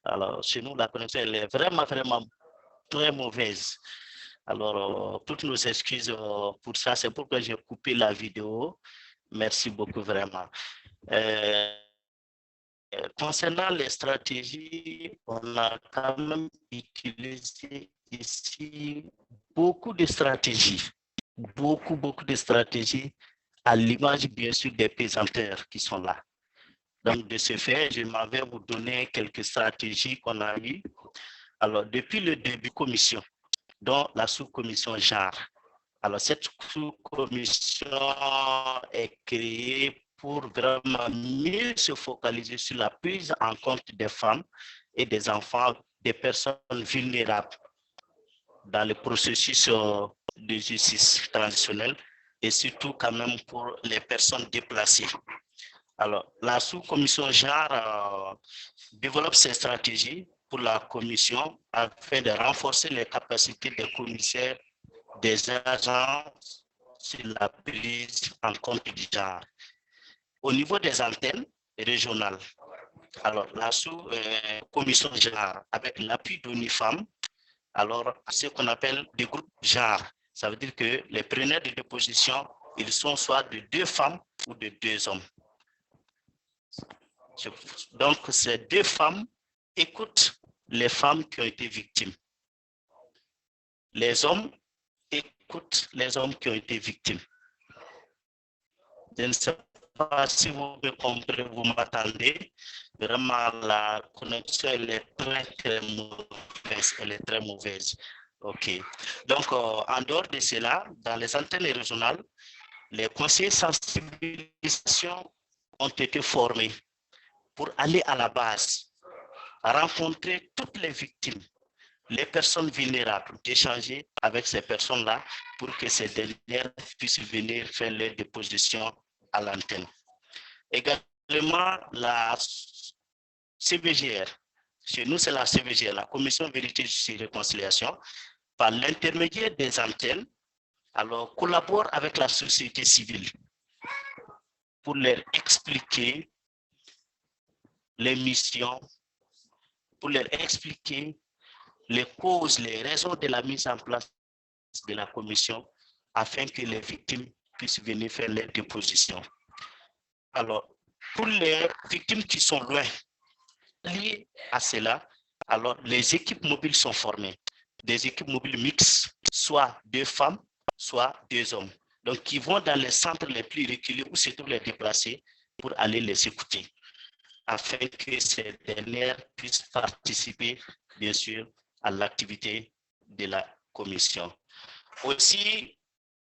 alors chez nous, la connexion elle est vraiment très mauvaise. Alors, toutes nos excuses pour ça, c'est pourquoi j'ai coupé la vidéo. Merci beaucoup, vraiment. Concernant les stratégies, on a quand même utilisé ici beaucoup de stratégies, beaucoup de stratégies à l'image, bien sûr, des présenteurs qui sont là. Donc, de ce fait, je m'avais vous donner quelques stratégies qu'on a eues. Alors, depuis le début, commission, dont la sous-commission genre. Alors, cette sous-commission est créée pour vraiment mieux se focaliser sur la prise en compte des femmes et des enfants, des personnes vulnérables dans le processus de justice transitionnelle et surtout quand même pour les personnes déplacées. Alors, la sous-commission genre développe ces stratégies pour la commission afin de renforcer les capacités des commissaires, des agents sur la prise en compte du genre. Au niveau des antennes régionales, alors la sous-commission genre, avec l'appui d'UNIFEM, alors ce qu'on appelle des groupes genre, ça veut dire que les preneurs de déposition, ils sont soit de 2 femmes ou de 2 hommes. Donc, ces 2 femmes écoutent les femmes qui ont été victimes. Les hommes écoutent les hommes qui ont été victimes. Je ne sais pas si vous me comprenez, vous m'attendez. Vraiment, la connexion, elle est très mauvaise. Elle est très mauvaise. OK. Donc, en dehors de cela, dans les antennes régionales, les conseillers sensibilisation ont été formés pour aller à la base, rencontrer toutes les victimes, les personnes vulnérables, d'échanger avec ces personnes-là pour que ces dernières puissent venir faire leur déposition à l'antenne. Également, la CVGR, chez nous c'est la CVGR, la Commission Vérité, Justice et Réconciliation, par l'intermédiaire des antennes, alors collabore avec la société civile pour leur expliquer les missions, pour leur expliquer les causes, les raisons de la mise en place de la commission afin que les victimes puissent venir faire leur déposition. Alors, pour les victimes qui sont loin, liées à cela, alors les équipes mobiles sont formées. Des équipes mobiles mixtes, soit 2 femmes, soit 2 hommes. Donc, qui vont dans les centres les plus reculés où se trouvent les déplacés pour aller les écouter, afin que ces dernières puissent participer, bien sûr, à l'activité de la commission. Aussi,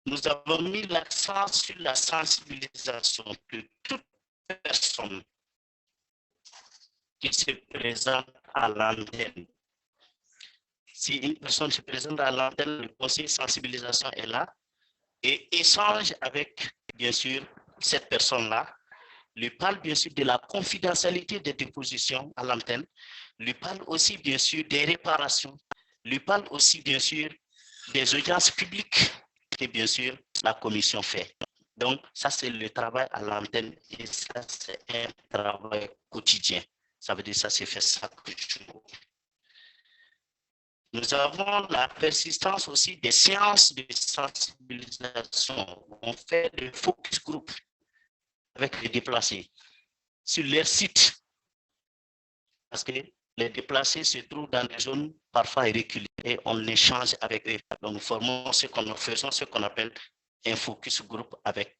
nous avons mis l'accent sur la sensibilisation de toute personne qui se présente à l'antenne. Si une personne se présente à l'antenne, le conseil de sensibilisation est là et échange avec, bien sûr, cette personne-là, lui parle bien sûr de la confidentialité des dépositions à l'antenne, lui parle aussi bien sûr des réparations, lui parle aussi bien sûr des audiences publiques que bien sûr la commission fait. Donc ça c'est le travail à l'antenne et ça c'est un travail quotidien. Ça veut dire ça c'est fait chaque jour. Nous avons la persistance aussi des séances de sensibilisation. On fait des focus group avec les déplacés sur leur site. Parce que les déplacés se trouvent dans des zones parfois reculées et on échange avec eux. Donc nous formons nous faisons ce qu'on appelle un focus group avec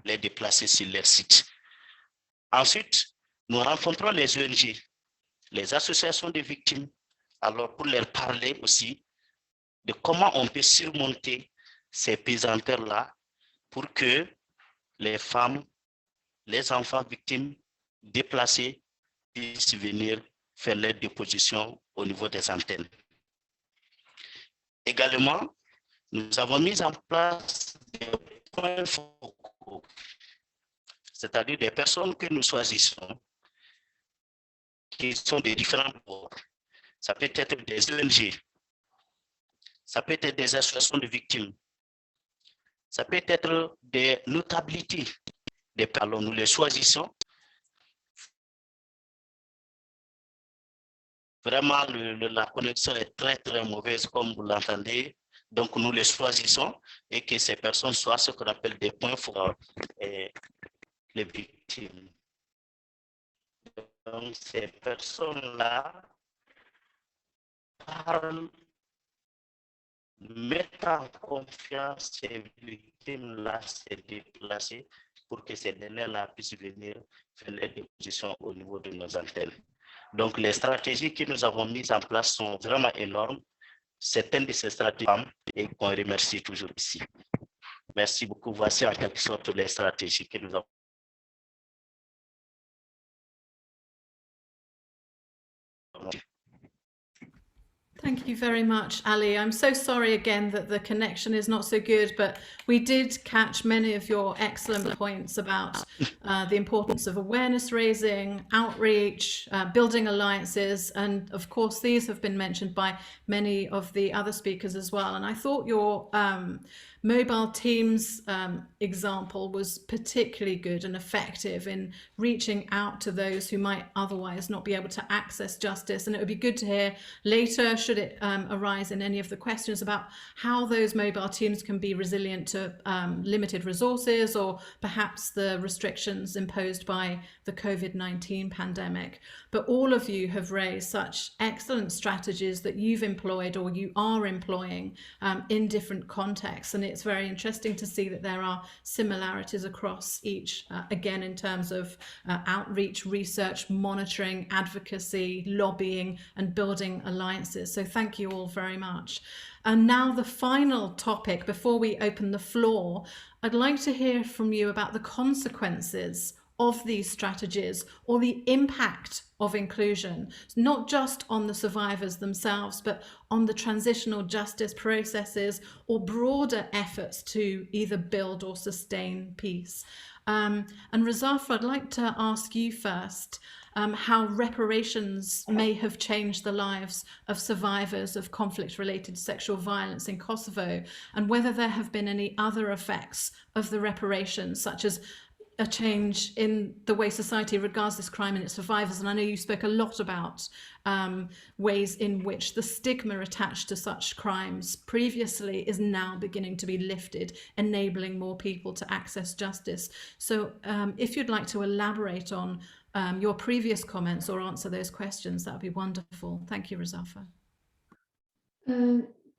les déplacés sur leur site. Ensuite, nous rencontrons les ONG, les associations de victimes, alors pour leur parler aussi de comment on peut surmonter ces pesanteurs-là pour que les femmes, les enfants victimes déplacés puissent venir faire leur déposition au niveau des antennes. Également, nous avons mis en place des points focaux, c'est-à-dire des personnes que nous choisissons qui sont de différents bords. Ça peut être des ONG, ça peut être des associations de victimes, ça peut être des notabilités. Alors nous les choisissons. Vraiment, la connexion est très, très mauvaise, comme vous l'entendez. Donc, nous les choisissons et que ces personnes soient ce qu'on appelle des points forts et les victimes. Donc, ces personnes-là parlent, mettent en confiance ces victimes-là, ces déplacés, pour que ces derniers-là puissent venir faire les dépositions au niveau de nos antennes. Donc, les stratégies que nous avons mises en place sont vraiment énormes. Certaines de ces stratégies et qu'on remercie toujours ici. Merci beaucoup. Voici en quelque sorte les stratégies que nous avons. Thank you very much, Ali. I'm so sorry again that the connection is not so good, but we did catch many of your excellent points about the importance of awareness raising, outreach, building alliances, and of course these have been mentioned by many of the other speakers as well. And I thought your mobile teams example was particularly good and effective in reaching out to those who might otherwise not be able to access justice. And it would be good to hear later, should it arise in any of the questions, about how those mobile teams can be resilient to limited resources or perhaps the restrictions imposed by the COVID-19 pandemic. But all of you have raised such excellent strategies that you've employed or you are employing in different contexts. And it's very interesting to see that there are similarities across each, again, in terms of outreach, research, monitoring, advocacy, lobbying, and building alliances. So thank you all very much. And now the final topic, before we open the floor, I'd like to hear from you about the consequences of these strategies or the impact of inclusion, not just on the survivors themselves, but on the transitional justice processes or broader efforts to either build or sustain peace. And Razafa, I'd like to ask you first how reparations may have changed the lives of survivors of conflict-related sexual violence in Kosovo, and whether there have been any other effects of the reparations, such as a change in the way society regards this crime and its survivors. And I know you spoke a lot about ways in which the stigma attached to such crimes previously is now beginning to be lifted, enabling more people to access justice. So if you'd like to elaborate on your previous comments or answer those questions, that would be wonderful. Thank you, Razafa.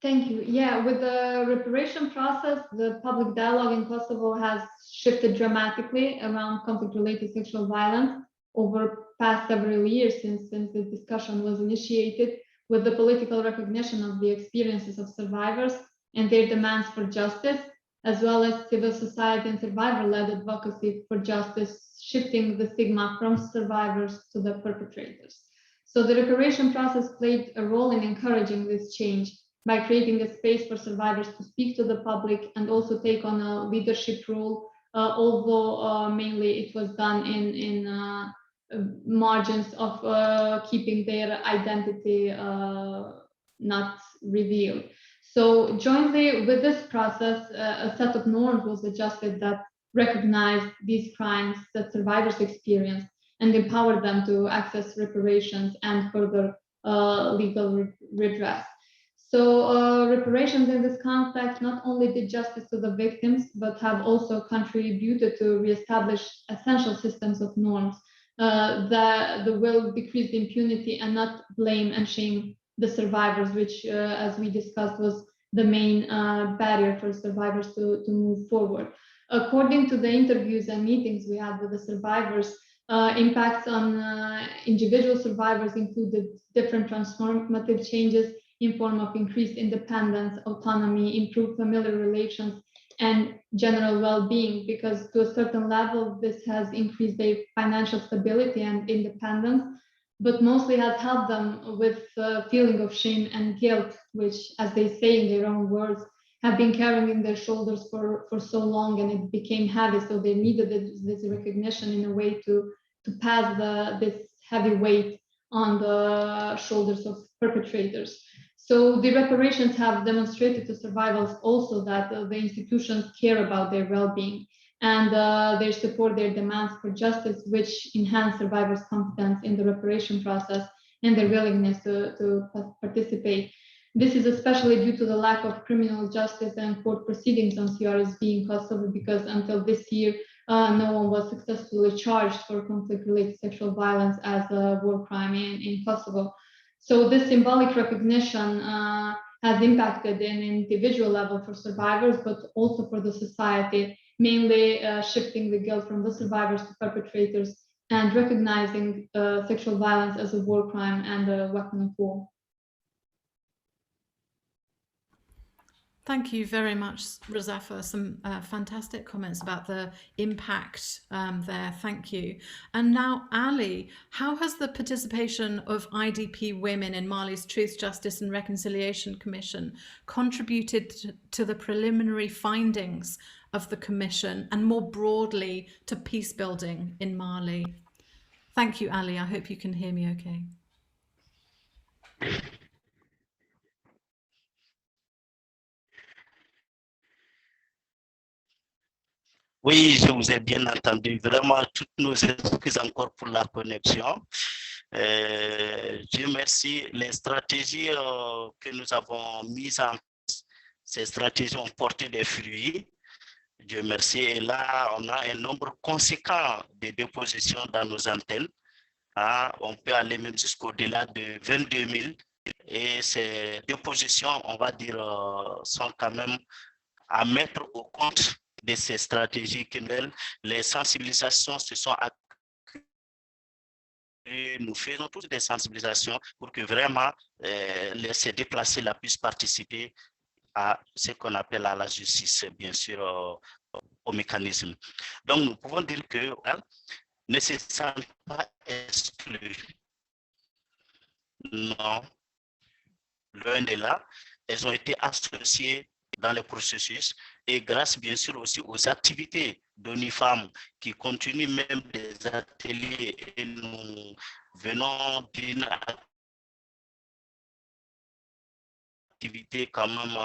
Thank you. Yeah, with the reparation process, the public dialogue in Kosovo has shifted dramatically around conflict-related sexual violence over past several years since the discussion was initiated, with the political recognition of the experiences of survivors and their demands for justice, as well as civil society and survivor-led advocacy for justice, shifting the stigma from survivors to the perpetrators. So the reparation process played a role in encouraging this change by creating a space for survivors to speak to the public and also take on a leadership role, although mainly it was done in margins of keeping their identity not revealed. So jointly with this process, a set of norms was adjusted that recognized these crimes that survivors experienced and empowered them to access reparations and further legal redress. So reparations in this context not only did justice to the victims, but have also contributed to reestablish essential systems of norms that will decrease the impunity and not blame and shame the survivors, which, as we discussed, was the main barrier for survivors to move forward. According to the interviews and meetings we had with the survivors, impacts on individual survivors included different transformative changes in form of increased independence, autonomy, improved familiar relations, and general well-being, because to a certain level, this has increased their financial stability and independence, but mostly has helped them with a feeling of shame and guilt, which, as they say in their own words, have been carrying in their shoulders for so long, and it became heavy. So they needed this recognition in a way to pass this heavy weight on the shoulders of perpetrators. So the reparations have demonstrated to survivors also that the institutions care about their well-being and they support their demands for justice, which enhance survivors' confidence in the reparation process and their willingness to participate. This is especially due to the lack of criminal justice and court proceedings on CRSV in Kosovo, because until this year, no one was successfully charged for conflict-related sexual violence as a war crime in Kosovo. So this symbolic recognition has impacted in an individual level for survivors, but also for the society, mainly shifting the guilt from the survivors to perpetrators and recognizing sexual violence as a war crime and a weapon of war. Thank you very much, Razafa. Some fantastic comments about the impact there. Thank you. And now, Ali, how has the participation of IDP women in Mali's Truth, Justice and Reconciliation Commission contributed to the preliminary findings of the Commission and more broadly to peace building in Mali? Thank you, Ali. I hope you can hear me okay. Oui, je vous ai bien entendu. Vraiment, toutes nos excuses encore pour la connexion. Dieu merci, les stratégies que nous avons mises en place, ces stratégies ont porté des fruits. Dieu merci. Et là, on a un nombre conséquent de dépositions dans nos antennes. On peut aller même jusqu'au-delà de 22 000. Et ces dépositions, on va dire, sont quand même à mettre au compte de ces stratégies que les sensibilisations se sont accrues. Nous faisons toutes des sensibilisations pour que vraiment ces déplacés-là puissent participer à ce qu'on appelle à la justice, bien sûr, au mécanisme. Donc, nous pouvons dire que ne se sentent pas exclus. Non, loin de là, elles ont été associées dans le processus et grâce bien sûr aussi aux activités d'ONIFEM qui continuent même des ateliers et nous venons d'une activité quand même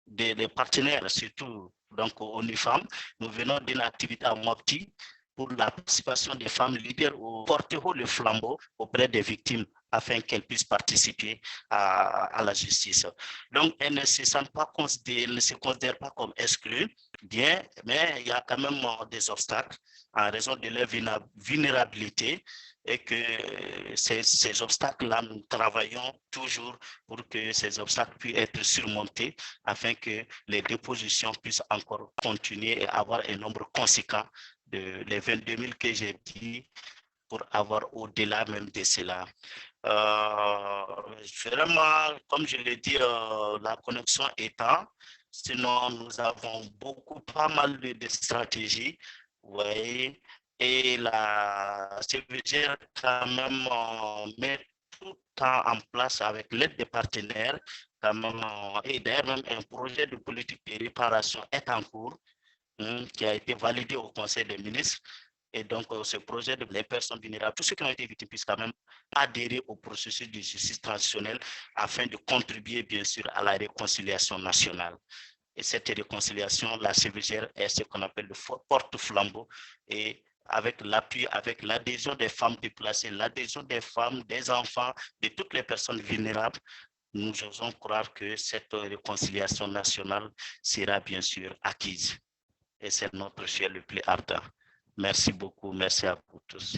des partenaires surtout donc ONIFEM, nous venons d'une activité à Mopti pour la participation des femmes leaders au porter haut le flambeau auprès des victimes afin qu'elles puissent participer à la justice. Donc, elles ne se sentent pas considérées, elles ne se considèrent pas comme exclues, bien, mais il y a quand même des obstacles en raison de leur vulnérabilité et que ces obstacles-là, nous travaillons toujours pour que ces obstacles puissent être surmontés afin que les dépositions puissent encore continuer et avoir un nombre conséquent de les 22 000 que j'ai dit pour avoir au-delà même de cela. Vraiment, comme je l'ai dit, la connexion étant, sinon nous avons pas mal de stratégies, oui, et ça veut dire quand même mettre tout temps en place avec l'aide des partenaires, quand même, et d'ailleurs même un projet de politique de réparation est en cours, qui a été validé au Conseil des ministres. Et donc, ce projet de les personnes vulnérables, tous ceux qui ont été victimes puissent quand même adhérer au processus de justice transitionnelle afin de contribuer, bien sûr, à la réconciliation nationale. Et cette réconciliation, la CVGR est ce qu'on appelle le porte-flambeau. Et avec l'appui, avec l'adhésion des femmes déplacées, l'adhésion des femmes, des enfants, de toutes les personnes vulnérables, nous osons croire que cette réconciliation nationale sera bien sûr acquise. Et c'est notre souhait le plus ardent. Merci beaucoup. Merci à vous tous.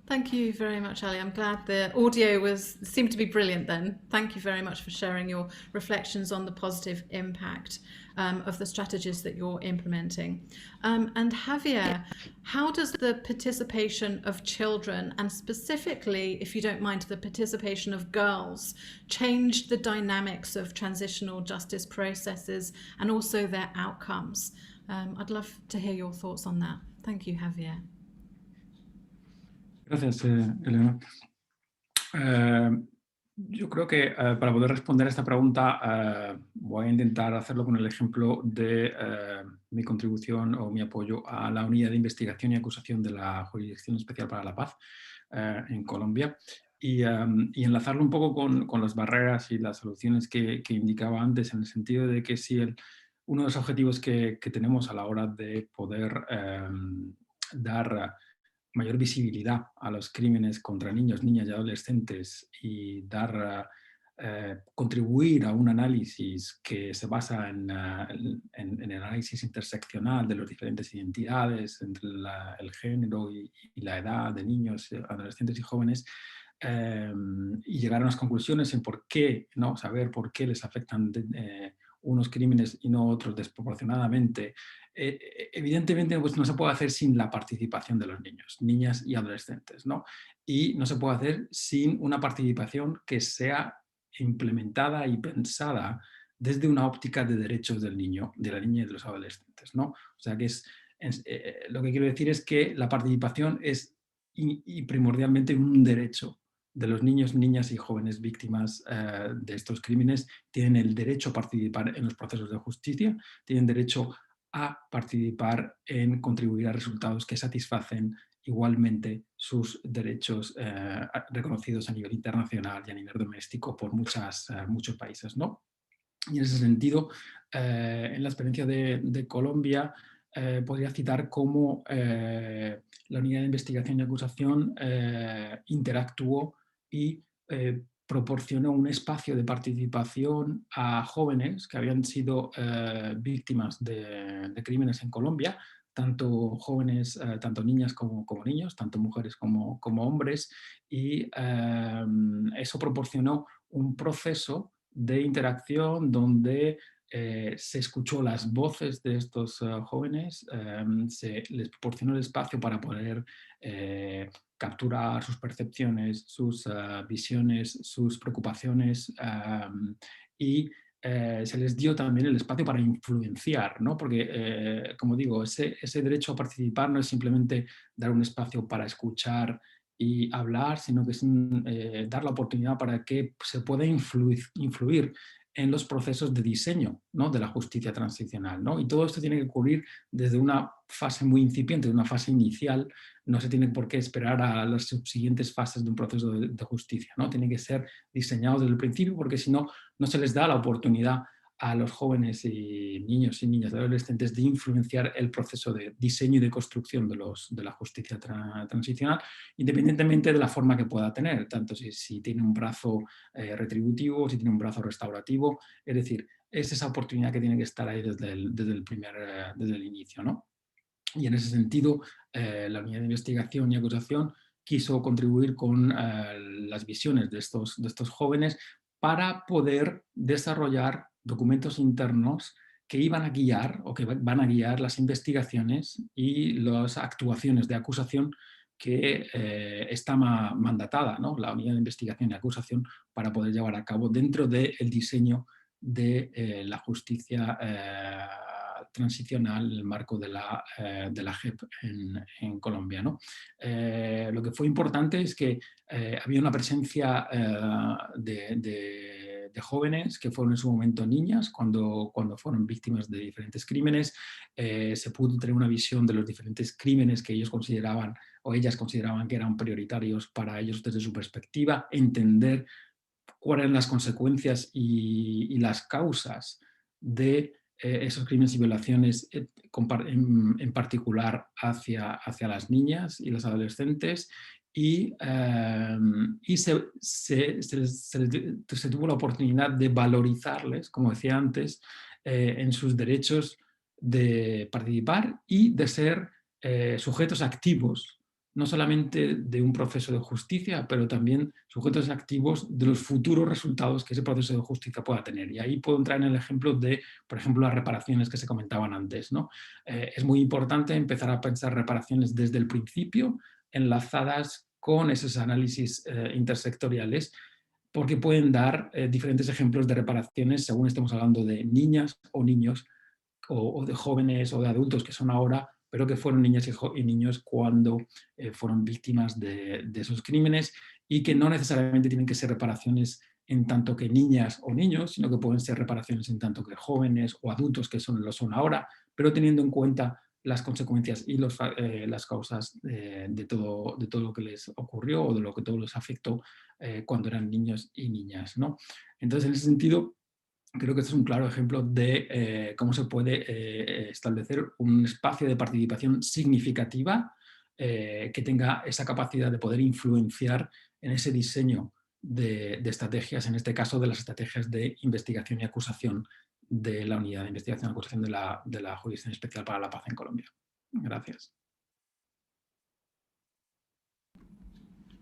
Thank you very much, Ali. I'm glad the audio seemed to be brilliant then. Thank you very much for sharing your reflections on the positive impact of the strategies that you're implementing. And Javier, how does the participation of children, and specifically, if you don't mind, the participation of girls, change the dynamics of transitional justice processes and also their outcomes? I'd love to hear your thoughts on that. Thank you, Javier. Gracias, Elena. Yo creo que para poder responder a esta pregunta voy a intentar hacerlo con el ejemplo de mi contribución o mi apoyo a la unidad de investigación y acusación de la Jurisdicción Especial para la Paz en Colombia y enlazarlo un poco con las barreras y las soluciones que indicaba antes, en el sentido de que si uno de los objetivos que tenemos a la hora de poder dar mayor visibilidad a los crímenes contra niños, niñas y adolescentes y contribuir a un análisis que se basa en el análisis interseccional de las diferentes identidades entre el género y la edad de niños, adolescentes y jóvenes, y llegar a unas conclusiones en por qué, ¿no? Saber por qué les afectan unos crímenes y no otros desproporcionadamente. Evidentemente pues, no se puede hacer sin la participación de los niños, niñas y adolescentes, ¿no? Y no se puede hacer sin una participación que sea implementada y pensada desde una óptica de derechos del niño, de la niña y de los adolescentes, ¿no? O sea que lo que quiero decir es que la participación es y primordialmente un derecho de los niños, niñas y jóvenes víctimas de estos crímenes. Tienen el derecho a participar en los procesos de justicia, tienen derecho a participar en contribuir a resultados que satisfacen igualmente sus derechos reconocidos a nivel internacional y a nivel doméstico por muchos países, ¿no? Y en ese sentido, en la experiencia de Colombia, podría citar cómo la unidad de investigación y acusación interactuó y proporcionó un espacio de participación a jóvenes que habían sido víctimas de crímenes en Colombia, tanto jóvenes, tanto niñas como niños, tanto mujeres como hombres, y eso proporcionó un proceso de interacción donde se escuchó las voces de estos jóvenes, se les proporcionó el espacio para poder capturar sus percepciones, sus visiones, sus preocupaciones y se les dio también el espacio para influenciar, ¿no? Porque, como digo, ese derecho a participar no es simplemente dar un espacio para escuchar y hablar, sino que es dar la oportunidad para que se pueda influir en los procesos de diseño, ¿no? De la justicia transicional, ¿no? Y todo esto tiene que ocurrir desde una fase muy incipiente, de una fase inicial. No se tiene por qué esperar a las subsiguientes fases de un proceso de justicia, ¿no? Tiene que ser diseñado desde el principio, porque si no, no se les da la oportunidad a los jóvenes y niños y niñas y adolescentes de influenciar el proceso de diseño y de construcción de la justicia transicional, independientemente de la forma que pueda tener, tanto si tiene un brazo retributivo, si tiene un brazo restaurativo. Es decir, es esa oportunidad que tiene que estar ahí desde el inicio, ¿no? Y en ese sentido, la unidad de investigación y acusación quiso contribuir con las visiones de estos jóvenes para poder desarrollar documentos internos que iban a guiar o que van a guiar las investigaciones y las actuaciones de acusación que está mandatada, ¿no? La unidad de investigación y acusación para poder llevar a cabo dentro del diseño de la justicia transicional en el marco de la JEP en Colombia, ¿no? Lo que fue importante es que había una presencia de jóvenes que fueron en su momento niñas cuando fueron víctimas de diferentes crímenes. Se pudo tener una visión de los diferentes crímenes que ellos consideraban o ellas consideraban que eran prioritarios para ellos desde su perspectiva, entender cuáles eran las consecuencias y las causas de esos crímenes y violaciones, en particular hacia las niñas y las adolescentes, y se tuvo la oportunidad de valorizarles, como decía antes, en sus derechos de participar y de ser sujetos activos, no solamente de un proceso de justicia, pero también sujetos activos de los futuros resultados que ese proceso de justicia pueda tener. Y ahí puedo entrar en el ejemplo de, por ejemplo, las reparaciones que se comentaban antes, ¿no? Es muy importante empezar a pensar reparaciones desde el principio, enlazadas con esos análisis intersectoriales, porque pueden dar diferentes ejemplos de reparaciones según estemos hablando de niñas o niños, o de jóvenes o de adultos que son ahora, pero que fueron niñas y niños cuando fueron víctimas de esos crímenes, y que no necesariamente tienen que ser reparaciones en tanto que niñas o niños, sino que pueden ser reparaciones en tanto que jóvenes o adultos que lo son ahora, pero teniendo en cuenta las consecuencias y las causas de todo lo que les ocurrió o de lo que todo les afectó cuando eran niños y niñas, ¿no? Entonces, en ese sentido, creo que este es un claro ejemplo de cómo se puede establecer un espacio de participación significativa que tenga esa capacidad de poder influenciar en ese diseño de estrategias, en este caso de las estrategias de investigación y acusación de la Unidad de Investigación y Acusación de la Jurisdicción Especial para la Paz en Colombia. Gracias.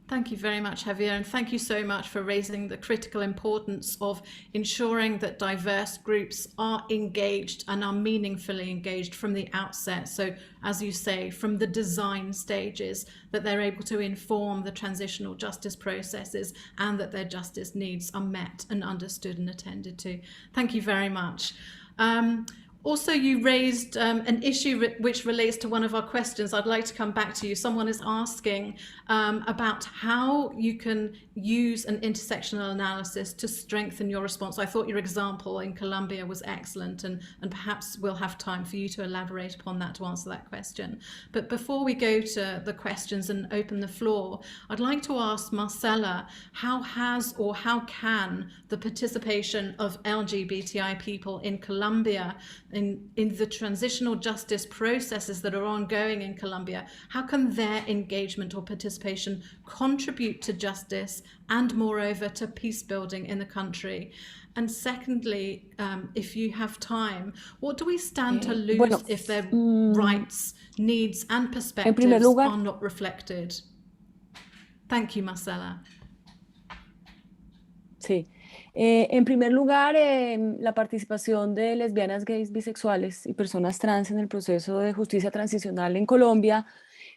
Thank you very much, Javier, and thank you so much for raising the critical importance of ensuring that diverse groups are engaged and are meaningfully engaged from the outset. So, as you say, from the design stages, that they're able to inform the transitional justice processes and that their justice needs are met and understood and attended to. Thank you very much. Also, you raised an issue which relates to one of our questions. I'd like to come back to you. Someone is asking about how you can use an intersectional analysis to strengthen your response. I thought your example in Colombia was excellent, and perhaps we'll have time for you to elaborate upon that to answer that question. But before we go to the questions and open the floor, I'd like to ask Marcella, how has or how can the participation of LGBTI people in Colombia in the transitional justice processes that are ongoing in Colombia, how can their engagement or participation contribute to justice and moreover to peace building in the country? And secondly, if you have time, what do we stand to lose if their rights, needs and perspectives are not reflected? Thank you, Marcella. Sí. En primer lugar, la participación de lesbianas, gays, bisexuales y personas trans en el proceso de justicia transicional en Colombia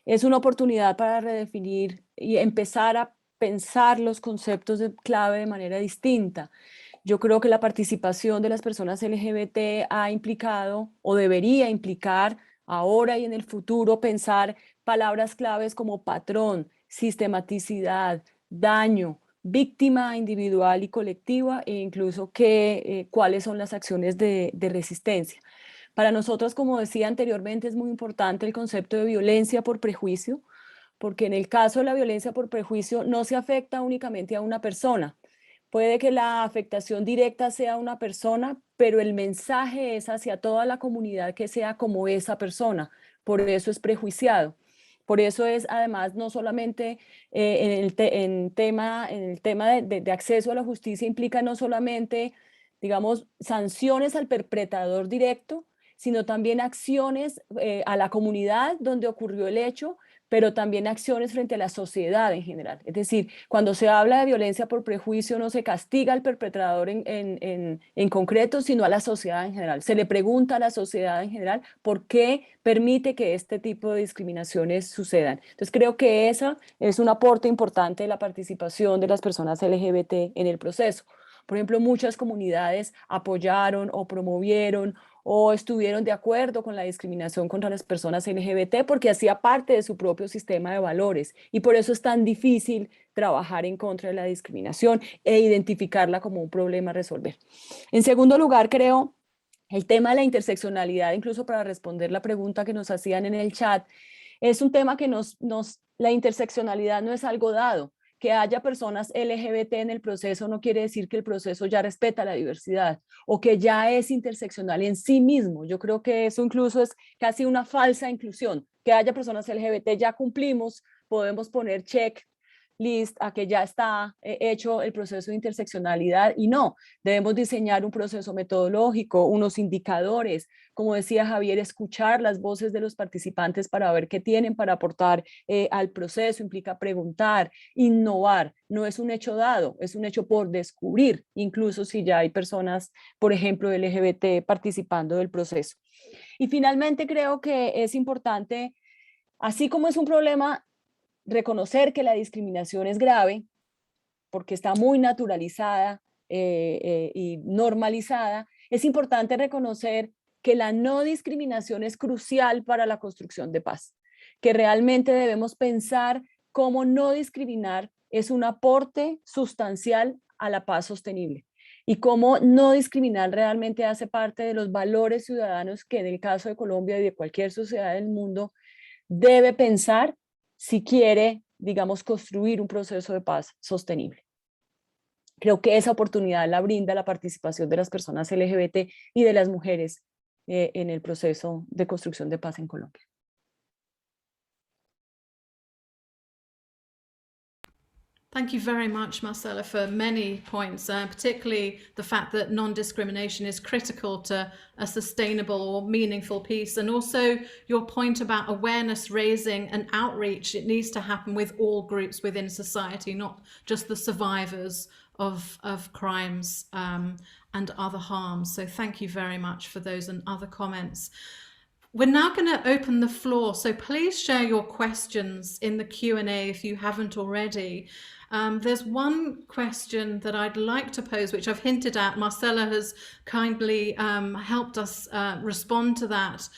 es una oportunidad para redefinir y empezar a pensar los conceptos de clave de manera distinta. Yo creo que la participación de las personas LGBT ha implicado o debería implicar ahora y en el futuro pensar palabras claves como patrón, sistematicidad, daño, víctima individual y colectiva, e incluso cuáles son las acciones de resistencia. Para nosotros, como decía anteriormente, es muy importante el concepto de violencia por prejuicio, porque en el caso de la violencia por prejuicio no se afecta únicamente a una persona. Puede que la afectación directa sea una persona, pero el mensaje es hacia toda la comunidad que sea como esa persona. Por eso es prejuiciado. Por eso es, además, no solamente en el tema de acceso a la justicia implica no solamente, digamos, sanciones al perpetrador directo, sino también acciones a la comunidad donde ocurrió el hecho, pero también acciones frente a la sociedad en general. Es decir, cuando se habla de violencia por prejuicio, no se castiga al perpetrador en concreto, sino a la sociedad en general. Se le pregunta a la sociedad en general por qué permite que este tipo de discriminaciones sucedan. Entonces, creo que ese es un aporte importante de la participación de las personas LGBT en el proceso. Por ejemplo, muchas comunidades apoyaron o promovieron o estuvieron de acuerdo con la discriminación contra las personas LGBT porque hacía parte de su propio sistema de valores y por eso es tan difícil trabajar en contra de la discriminación e identificarla como un problema a resolver. En segundo lugar, creo, el tema de la interseccionalidad, incluso para responder la pregunta que nos hacían en el chat, es un tema que la interseccionalidad no es algo dado. Que haya personas LGBT en el proceso no quiere decir que el proceso ya respeta la diversidad o que ya es interseccional en sí mismo. Yo creo que eso incluso es casi una falsa inclusión. Que haya personas LGBT ya cumplimos, podemos poner check list a que ya está hecho el proceso de interseccionalidad y no, debemos diseñar un proceso metodológico, unos indicadores, como decía Javier, escuchar las voces de los participantes para ver qué tienen para aportar al proceso, implica preguntar, innovar, no es un hecho dado, es un hecho por descubrir, incluso si ya hay personas, por ejemplo, LGBT participando del proceso. Y finalmente creo que es importante, así como es un problema, reconocer que la discriminación es grave, porque está muy naturalizada y normalizada, es importante reconocer que la no discriminación es crucial para la construcción de paz, que realmente debemos pensar cómo no discriminar es un aporte sustancial a la paz sostenible y cómo no discriminar realmente hace parte de los valores ciudadanos que en el caso de Colombia y de cualquier sociedad del mundo debe pensar si quiere, digamos, construir un proceso de paz sostenible. Creo que esa oportunidad la brinda la participación de las personas LGBT y de las mujeres en el proceso de construcción de paz en Colombia. Thank you very much, Marcella, for many points, particularly the fact that non-discrimination is critical to a sustainable or meaningful peace, and also your point about awareness raising and outreach. It needs to happen with all groups within society, not just the survivors of crimes and other harms. So thank you very much for those and other comments. We're now going to open the floor, so please share your questions in the Q&A if you haven't already. There's one question that I'd like to pose, which I've hinted at. Marcella has kindly helped us respond to that.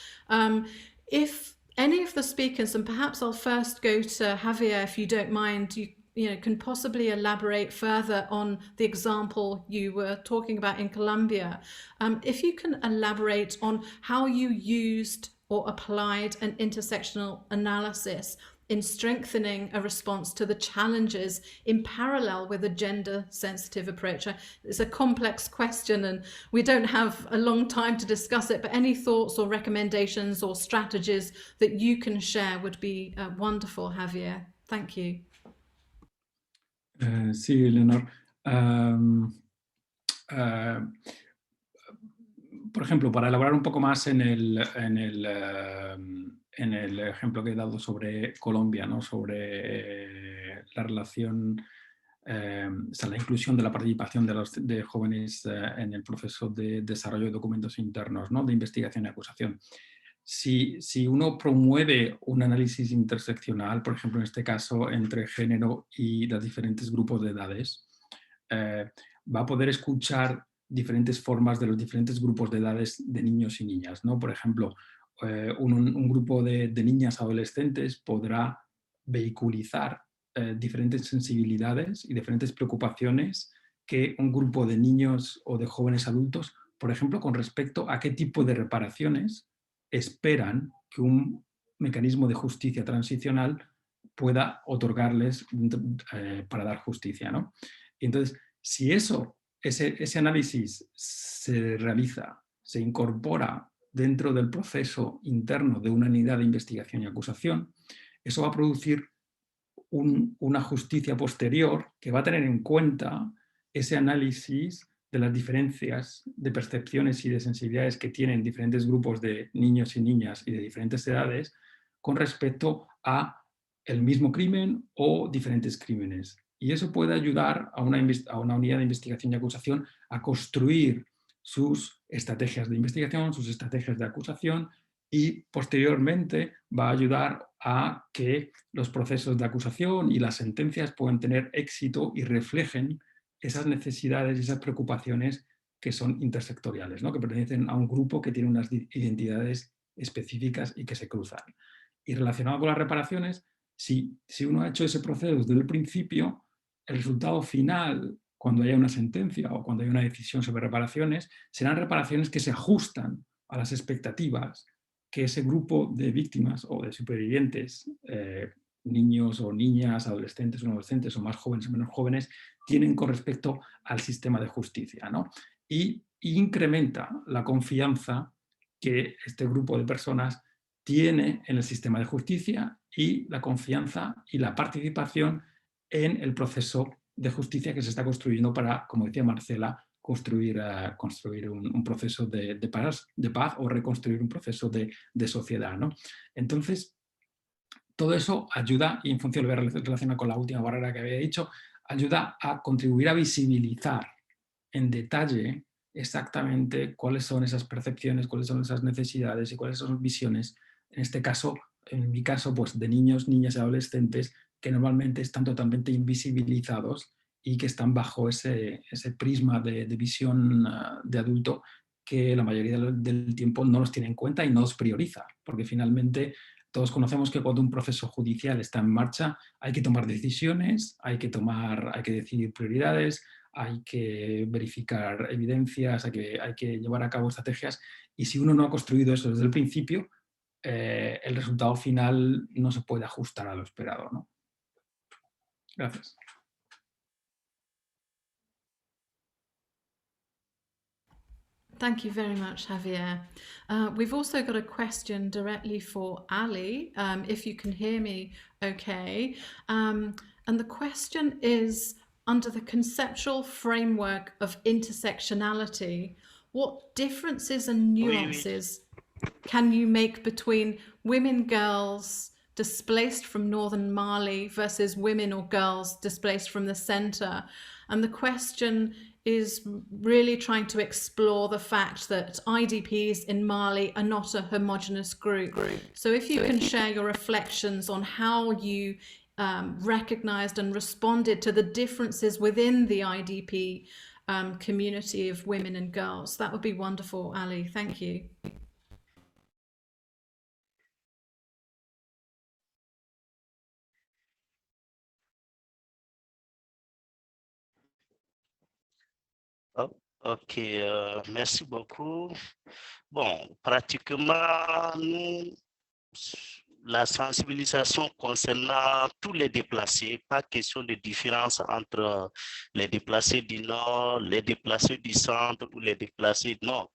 If any of the speakers, and perhaps I'll first go to Javier, if you don't mind, you know, can possibly elaborate further on the example you were talking about in Colombia. If you can elaborate on how you used or applied an intersectional analysis in strengthening a response to the challenges in parallel with a gender-sensitive approach. It's a complex question and we don't have a long time to discuss it, but any thoughts or recommendations or strategies that you can share would be wonderful, Javier. Thank you. Sí, Leonor. Por ejemplo, para elaborar un poco más en el ejemplo que he dado sobre Colombia, ¿no? Sobre la relación, la inclusión de la participación de jóvenes en el proceso de desarrollo de documentos internos, ¿no? De investigación y acusación. Si uno promueve un análisis interseccional, por ejemplo, en este caso, entre género y los diferentes grupos de edades, va a poder escuchar diferentes formas de los diferentes grupos de edades de niños y niñas, ¿no? Por ejemplo, un grupo de niñas adolescentes podrá vehiculizar diferentes sensibilidades y diferentes preocupaciones que un grupo de niños o de jóvenes adultos, por ejemplo, con respecto a qué tipo de reparaciones esperan que un mecanismo de justicia transicional pueda otorgarles para dar justicia, ¿no? Entonces, si ese análisis se realiza, se incorpora dentro del proceso interno de una unidad de investigación y acusación, eso va a producir una justicia posterior que va a tener en cuenta ese análisis de las diferencias de percepciones y de sensibilidades que tienen diferentes grupos de niños y niñas y de diferentes edades con respecto a el mismo crimen o diferentes crímenes. Y eso puede ayudar a una unidad de investigación y acusación a construir sus estrategias de investigación, sus estrategias de acusación y posteriormente va a ayudar a que los procesos de acusación y las sentencias puedan tener éxito y reflejen esas necesidades y esas preocupaciones que son intersectoriales, ¿no? Que pertenecen a un grupo que tiene unas identidades específicas y que se cruzan. Y relacionado con las reparaciones, si uno ha hecho ese proceso desde el principio, el resultado final, cuando haya una sentencia o cuando haya una decisión sobre reparaciones, serán reparaciones que se ajustan a las expectativas que ese grupo de víctimas o de supervivientes, niños o niñas, adolescentes o no adolescentes, o más jóvenes o menos jóvenes, tienen con respecto al sistema de justicia, ¿no? Y incrementa la confianza que este grupo de personas tiene en el sistema de justicia y la confianza y la participación en el proceso de justicia que se está construyendo para, como decía Marcela, construir un proceso de paz o reconstruir un proceso de sociedad, ¿no? Entonces, todo eso ayuda, y en función de lo que relaciona con la última barrera que había dicho, ayuda a contribuir a visibilizar en detalle exactamente cuáles son esas percepciones, cuáles son esas necesidades y cuáles son las visiones, en este caso, en mi caso, pues de niños, niñas y adolescentes que normalmente están totalmente invisibilizados y que están bajo ese prisma de visión de adulto que la mayoría del tiempo no los tiene en cuenta y no los prioriza, porque finalmente todos conocemos que cuando un proceso judicial está en marcha hay que tomar decisiones, hay que decidir prioridades, hay que verificar evidencias, hay que llevar a cabo estrategias, y si uno no ha construido eso desde el principio, el resultado final no se puede ajustar a lo esperado, ¿no? Gracias. Thank you very much, Javier. We've also got a question directly for Ali, if you can hear me okay. And the question is, under the conceptual framework of intersectionality, what differences and nuances can you make between women, girls displaced from northern Mali versus women or girls displaced from the center? And the question is really trying to explore the fact that IDPs in Mali are not a homogenous group. So if you can share your reflections on how you recognized and responded to the differences within the IDP community of women and girls, that would be wonderful, Ali. Thank you. Oh, ok, merci beaucoup. Bon, pratiquement, nous, la sensibilisation concernant tous les déplacés, pas question de différence entre les déplacés du nord, les déplacés du centre ou les déplacés, non.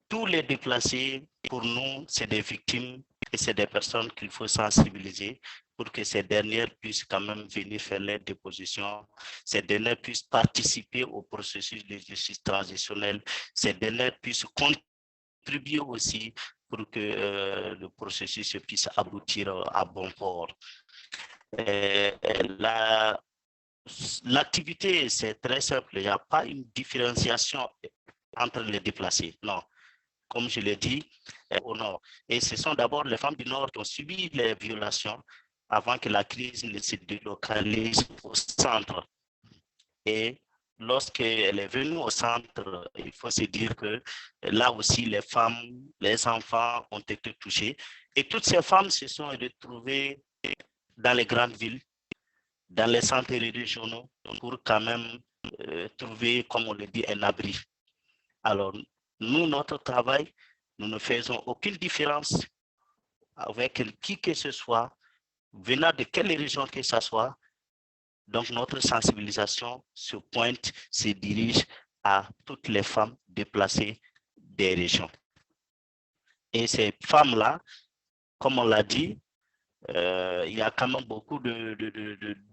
Tous les déplacés, pour nous, c'est des victimes et c'est des personnes qu'il faut sensibiliser pour que ces dernières puissent quand même venir faire leur déposition, ces dernières puissent participer au processus de justice transitionnelle, ces dernières puissent contribuer aussi pour que le processus puisse aboutir à bon port. L'activité, c'est très simple, il n'y a pas une différenciation entre les déplacés, non. Comme je l'ai dit, au nord. Et ce sont d'abord les femmes du nord qui ont subi les violations avant que la crise ne se délocalise au centre. Et lorsqu'elle est venue au centre, il faut se dire que là aussi, les femmes, les enfants ont été touchés. Et toutes ces femmes se sont retrouvées dans les grandes villes, dans les centres régionaux, pour quand même trouver, comme on le dit, un abri. Alors, nous, notre travail, nous ne faisons aucune différence avec qui que ce soit, venant de quelle région que ce soit. Donc, notre sensibilisation se pointe, se dirige à toutes les femmes déplacées des régions. Et ces femmes-là, comme on l'a dit, il y a quand même beaucoup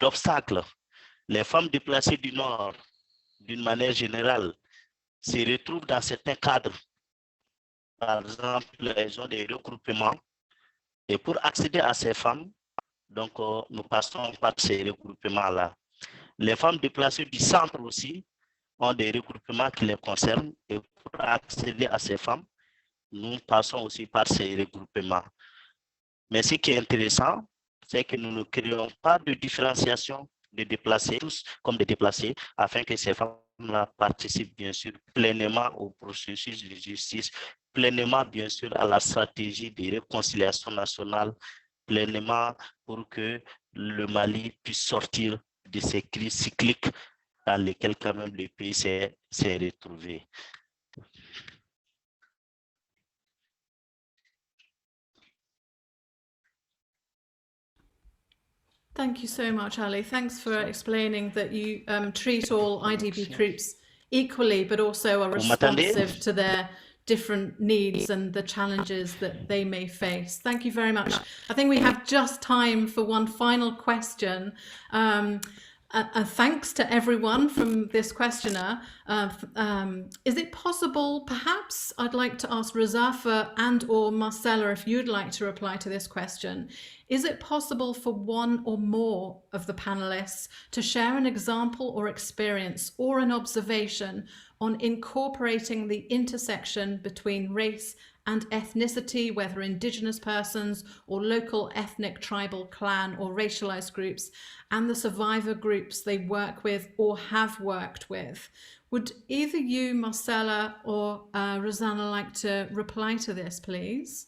d'obstacles. Les femmes déplacées du Nord, d'une manière générale, se retrouvent dans certains cadres. Par exemple, elles ont des regroupements. Et pour accéder à ces femmes, donc nous passons par ces regroupements-là. Les femmes déplacées du centre aussi ont des regroupements qui les concernent. Et pour accéder à ces femmes, nous passons aussi par ces regroupements. Mais ce qui est intéressant, c'est que nous ne créons pas de différenciation de déplacés, tous comme des déplacés, afin que ces femmes participe bien sûr pleinement au processus de justice, pleinement bien sûr à la stratégie de réconciliation nationale, pleinement pour que le Mali puisse sortir de ces crises cycliques dans lesquelles quand même le pays s'est retrouvé. Thank you so much, Ali. Thanks for explaining that you treat all IDP groups equally, but also are responsive to their different needs and the challenges that they may face. Thank you very much. I think we have just time for one final question. Thanks to everyone from this questioner. Is it possible, perhaps I'd like to ask Razafa and or Marcella if you'd like to reply to this question. Is it possible for one or more of the panelists to share an example or experience or an observation on incorporating the intersection between race and ethnicity, whether Indigenous persons or local ethnic, tribal, clan or racialized groups, and the survivor groups they work with or have worked with? Would either you, Marcella or Rosanna, like to reply to this, please?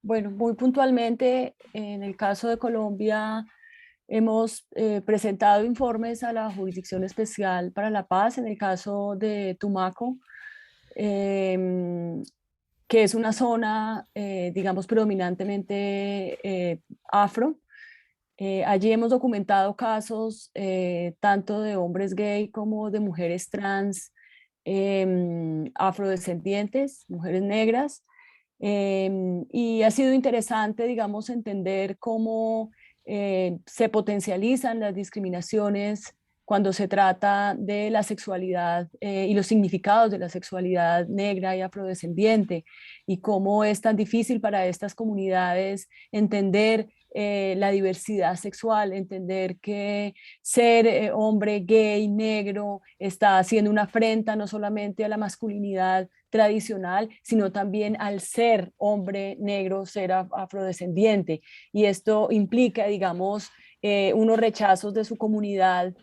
Bueno, muy puntualmente, en el caso de Colombia, hemos presentado informes a la Jurisdicción Especial para la Paz, en el caso de Tumaco, que es una zona, digamos, predominantemente afro. Allí hemos documentado casos tanto de hombres gay como de mujeres trans, afrodescendientes, mujeres negras. Y ha sido interesante, digamos, entender cómo se potencializan las discriminaciones cuando se trata de la sexualidad y los significados de la sexualidad negra y afrodescendiente, y cómo es tan difícil para estas comunidades entender la diversidad sexual, entender que ser hombre, gay, negro, está haciendo una afrenta no solamente a la masculinidad tradicional, sino también al ser hombre, negro, ser afrodescendiente. Y esto implica, digamos, unos rechazos de su comunidad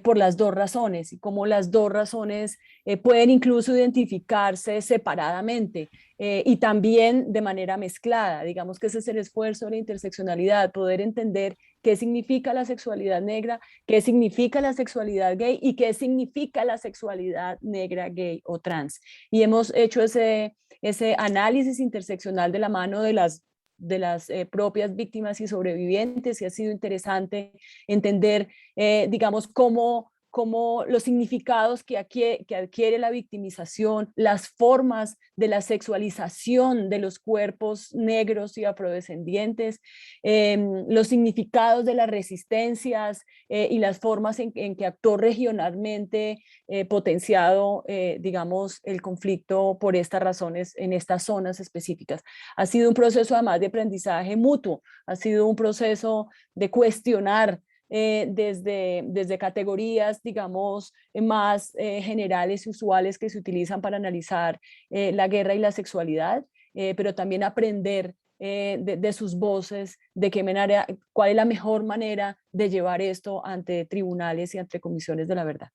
por las dos razones, y cómo las dos razones pueden incluso identificarse separadamente y también de manera mezclada. Digamos que ese es el esfuerzo de la interseccionalidad, poder entender qué significa la sexualidad negra, qué significa la sexualidad gay y qué significa la sexualidad negra, gay o trans. Y hemos hecho ese análisis interseccional de la mano de las propias víctimas y sobrevivientes, y ha sido interesante entender, digamos, cómo los significados que adquiere la victimización, las formas de la sexualización de los cuerpos negros y afrodescendientes, los significados de las resistencias y las formas en que actuó regionalmente potenciado, digamos, el conflicto por estas razones en estas zonas específicas. Ha sido un proceso además de aprendizaje mutuo, ha sido un proceso de cuestionar desde categorías, digamos, más generales y usuales que se utilizan para analizar la guerra y la sexualidad, pero también aprender de sus voces, de qué manera, cuál es la mejor manera de llevar esto ante tribunales y ante comisiones de la verdad.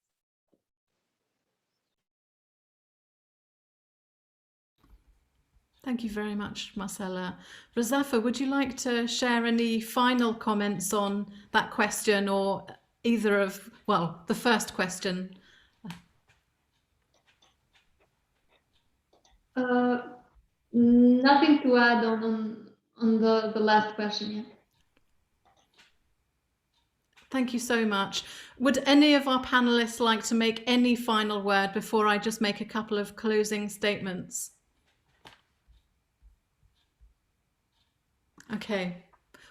Thank you very much, Marcella. Razafa, would you like to share any final comments on that question, or either of, well, the first question? Nothing to add on the last question, yeah. Thank you so much. Would any of our panelists like to make any final word before I just make a couple of closing statements? Okay,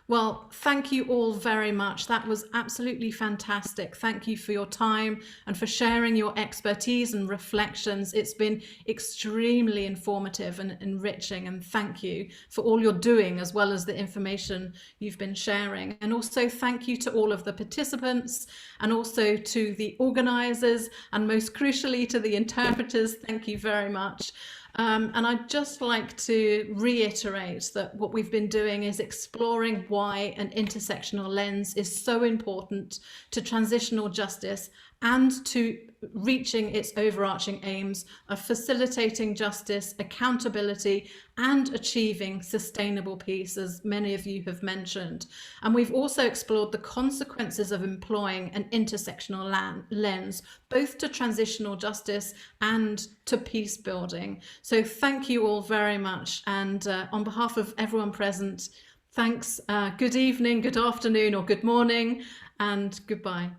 well, thank you all very much. That was absolutely fantastic. Thank you for your time and for sharing your expertise and reflections. It's been extremely informative and enriching, and thank you for all you're doing as well as the information you've been sharing. And also thank you to all of the participants, and also to the organizers, and most crucially to the interpreters. Thank you very much. And I'd just like to reiterate that what we've been doing is exploring why an intersectional lens is so important to transitional justice and to reaching its overarching aims of facilitating justice, accountability, and achieving sustainable peace, as many of you have mentioned. And we've also explored the consequences of employing an intersectional lens, both to transitional justice and to peace building. So thank you all very much. And on behalf of everyone present, thanks, good evening, good afternoon, or good morning, and goodbye.